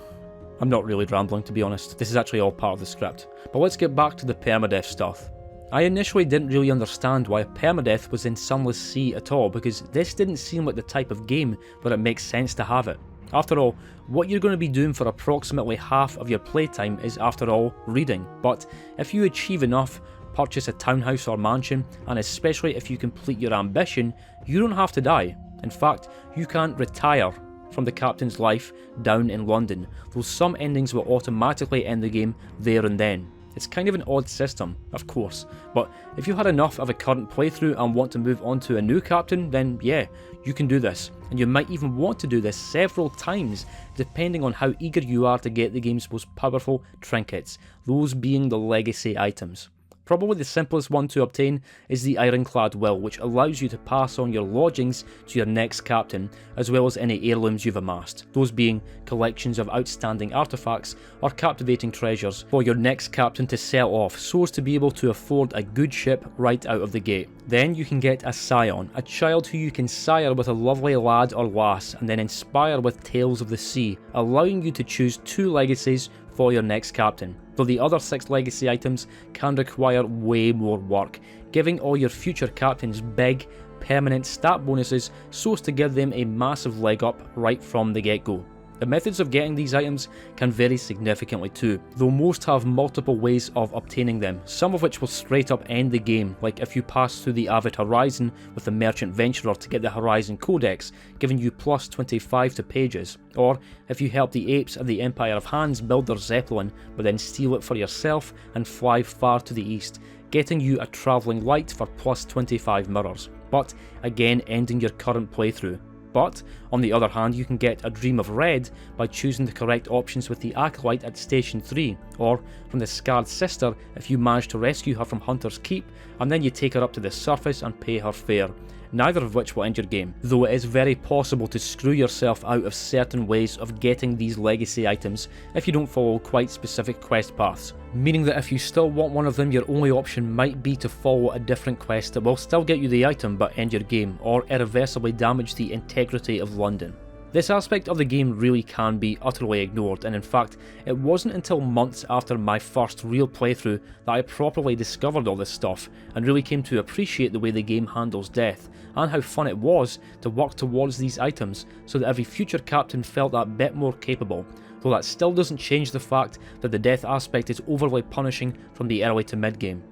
I'm not really rambling, to be honest. This is actually all part of the script. But let's get back to the permadeath stuff. I initially didn't really understand why permadeath was in Sunless Sea at all, because this didn't seem like the type of game where it makes sense to have it. After all, what you're going to be doing for approximately half of your playtime is, after all, reading. But if you achieve enough, purchase a townhouse or mansion, and especially if you complete your ambition, you don't have to die. In fact, you can retire from the captain's life down in London, though some endings will automatically end the game there and then. It's kind of an odd system, of course, but if you had enough of a current playthrough and want to move on to a new captain, then yeah, you can do this, and you might even want to do this several times depending on how eager you are to get the game's most powerful trinkets, those being the legacy items. Probably the simplest one to obtain is the Ironclad Will, which allows you to pass on your lodgings to your next captain, as well as any heirlooms you've amassed, those being collections of outstanding artifacts or captivating treasures for your next captain to sell off so as to be able to afford a good ship right out of the gate. Then you can get a scion, a child who you can sire with a lovely lad or lass and then inspire with Tales of the Sea, allowing you to choose 2 legacies for your next captain, though the other 6 legacy items can require way more work, giving all your future captains big, permanent stat bonuses so as to give them a massive leg up right from the get-go. The methods of getting these items can vary significantly too, though most have multiple ways of obtaining them, some of which will straight up end the game, like if you pass through the Avid Horizon with the Merchant Venturer to get the Horizon Codex, giving you plus 25 to pages, or if you help the apes of the Empire of Hands build their Zeppelin, but then steal it for yourself and fly far to the east, getting you a Travelling Light for plus 25 mirrors, but again ending your current playthrough. But, on the other hand, you can get a Dream of Red by choosing the correct options with the Acolyte at Station 3, or from the Scarred Sister if you manage to rescue her from Hunter's Keep, and then you take her up to the surface and pay her fare, neither of which will end your game, though it is very possible to screw yourself out of certain ways of getting these legacy items if you don't follow quite specific quest paths, meaning that if you still want one of them, your only option might be to follow a different quest that will still get you the item but end your game, or irreversibly damage the integrity of London. This aspect of the game really can be utterly ignored, and in fact, it wasn't until months after my first real playthrough that I properly discovered all this stuff, and really came to appreciate the way the game handles death, and how fun it was to work towards these items so that every future captain felt that bit more capable, though that still doesn't change the fact that the death aspect is overly punishing from the early to mid game.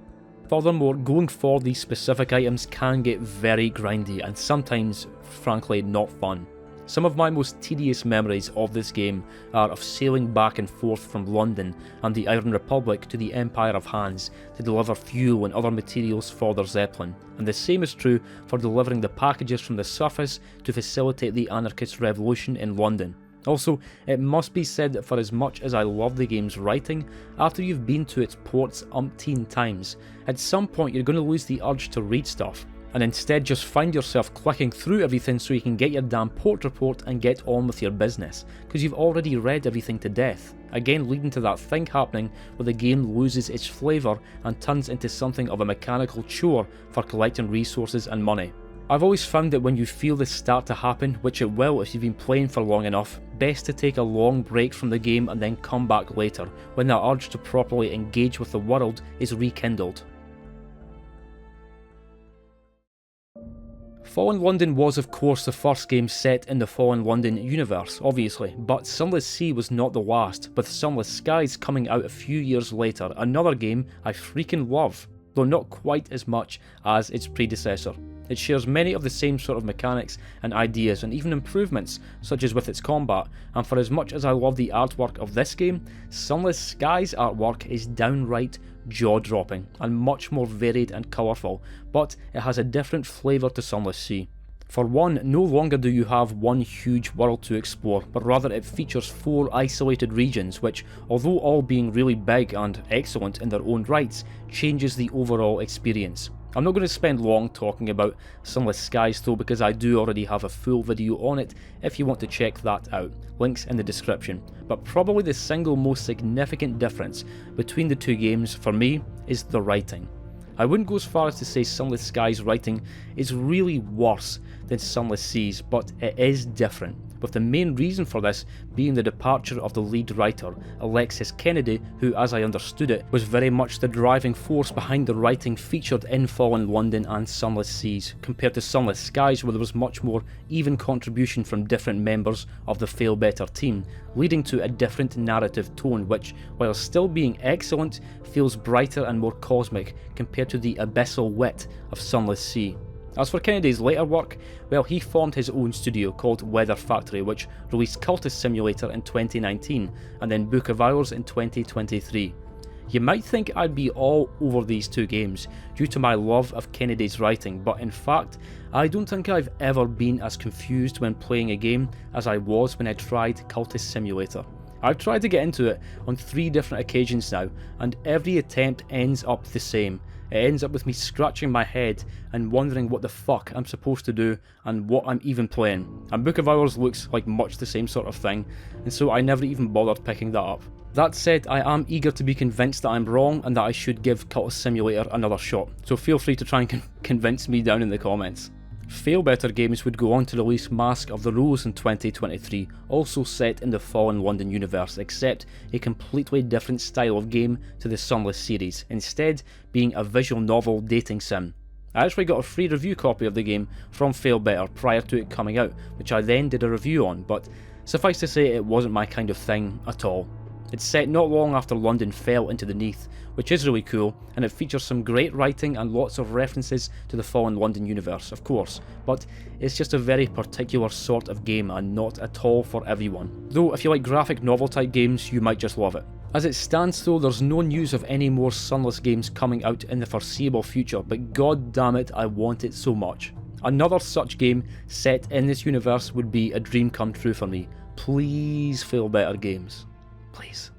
Furthermore, going for these specific items can get very grindy and sometimes, frankly, not fun. Some of my most tedious memories of this game are of sailing back and forth from London and the Iron Republic to the Empire of Hands to deliver fuel and other materials for their Zeppelin, and the same is true for delivering the packages from the surface to facilitate the anarchist revolution in London. Also, it must be said that for as much as I love the game's writing, after you've been to its ports umpteen times, at some point you're going to lose the urge to read stuff, and instead just find yourself clicking through everything so you can get your damn port report and get on with your business, because you've already read everything to death, again leading to that thing happening where the game loses its flavour and turns into something of a mechanical chore for collecting resources and money. I've always found that when you feel this start to happen, which it will if you've been playing for long enough, best to take a long break from the game and then come back later, when that urge to properly engage with the world is rekindled. Fallen London was of course the first game set in the Fallen London universe, obviously, but Sunless Sea was not the last, with Sunless Skies coming out a few years later, another game I freaking love, though not quite as much as its predecessor. It shares many of the same sort of mechanics and ideas and even improvements, such as with its combat, and for as much as I love the artwork of this game, Sunless Skies artwork is downright jaw-dropping and much more varied and colourful, but it has a different flavour to Sunless Sea. For one, no longer do you have one huge world to explore, but rather it features 4 isolated regions which, although all being really big and excellent in their own rights, changes the overall experience. I'm not going to spend long talking about Sunless Skies though, because I do already have a full video on it if you want to check that out, links in the description, but probably the single most significant difference between the two games for me is the writing. I wouldn't go as far as to say Sunless Skies' writing is really worse than Sunless Sea's, but it is different, with the main reason for this being the departure of the lead writer, Alexis Kennedy, who, as I understood it, was very much the driving force behind the writing featured in Fallen London and Sunless Seas, compared to Sunless Skies where there was much more even contribution from different members of the Fail Better team, leading to a different narrative tone which, while still being excellent, feels brighter and more cosmic compared to the abyssal wit of Sunless Sea. As for Kennedy's later work, well, he formed his own studio called Weather Factory, which released Cultist Simulator in 2019 and then Book of Hours in 2023. You might think I'd be all over these two games due to my love of Kennedy's writing, but in fact, I don't think I've ever been as confused when playing a game as I was when I tried Cultist Simulator. I've tried to get into it on 3 different occasions now, and every attempt ends up the same. It ends up with me scratching my head and wondering what the fuck I'm supposed to do and what I'm even playing. And Book of Hours looks like much the same sort of thing, and so I never even bothered picking that up. That said, I am eager to be convinced that I'm wrong and that I should give Cultist Simulator another shot, so feel free to try and convince me down in the comments. Fail Better Games would go on to release Mask of the Rose in 2023, also set in the Fallen London universe, except a completely different style of game to the Sunless series, instead being a visual novel dating sim. I actually got a free review copy of the game from Fail Better prior to it coming out, which I then did a review on, but suffice to say it wasn't my kind of thing at all. It's set not long after London fell into the Neath, which is really cool, and it features some great writing and lots of references to the Fallen London universe, of course, but it's just a very particular sort of game and not at all for everyone. Though if you like graphic novel type games, you might just love it. As it stands though, there's no news of any more Sunless games coming out in the foreseeable future, but god damn it, I want it so much. Another such game set in this universe would be a dream come true for me. Please Fail Better Games. Please.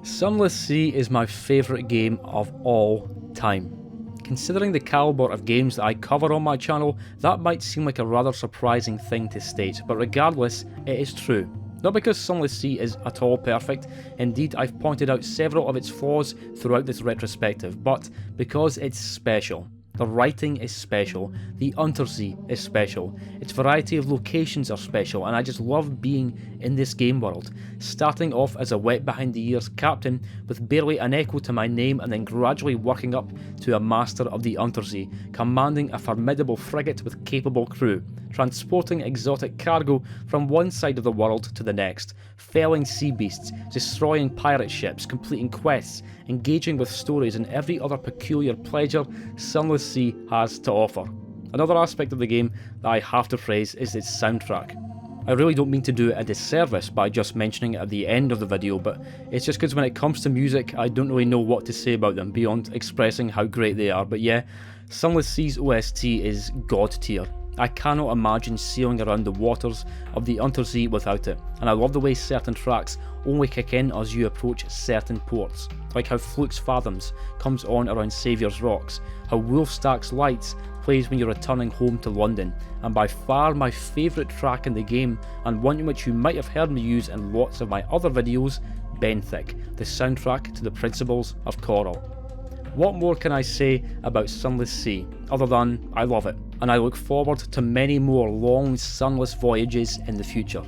Sunless Sea is my favourite game of all time. Considering the calibre of games that I cover on my channel, that might seem like a rather surprising thing to state, but regardless, it is true. Not because Sunless Sea is at all perfect, indeed I've pointed out several of its flaws throughout this retrospective, but because it's special. The writing is special, the Untersee is special, its variety of locations are special, and I just love being in this game world. Starting off as a wet behind the ears captain with barely an echo to my name and then gradually working up to a master of the Untersee, commanding a formidable frigate with capable crew, transporting exotic cargo from one side of the world to the next, felling sea beasts, destroying pirate ships, completing quests, engaging with stories and every other peculiar pleasure Sunless Sea has to offer. Another aspect of the game that I have to praise is its soundtrack. I really don't mean to do it a disservice by just mentioning it at the end of the video, but it's just because when it comes to music, I don't really know what to say about them beyond expressing how great they are. But yeah, Sunless Sea's OST is god tier. I cannot imagine sailing around the waters of the Untersee without it, and I love the way certain tracks only kick in as you approach certain ports, like how Fluke's Fathoms comes on around Saviour's Rocks, how Wolfstack's Lights plays when you're returning home to London, and by far my favourite track in the game, and one which you might have heard me use in lots of my other videos, Benthic, the soundtrack to the Principles of Coral. What more can I say about Sunless Sea, other than I love it, and I look forward to many more long sunless voyages in the future.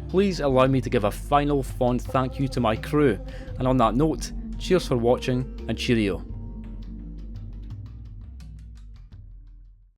Please allow me to give a final fond thank you to my crew, and on that note, cheers for watching and cheerio.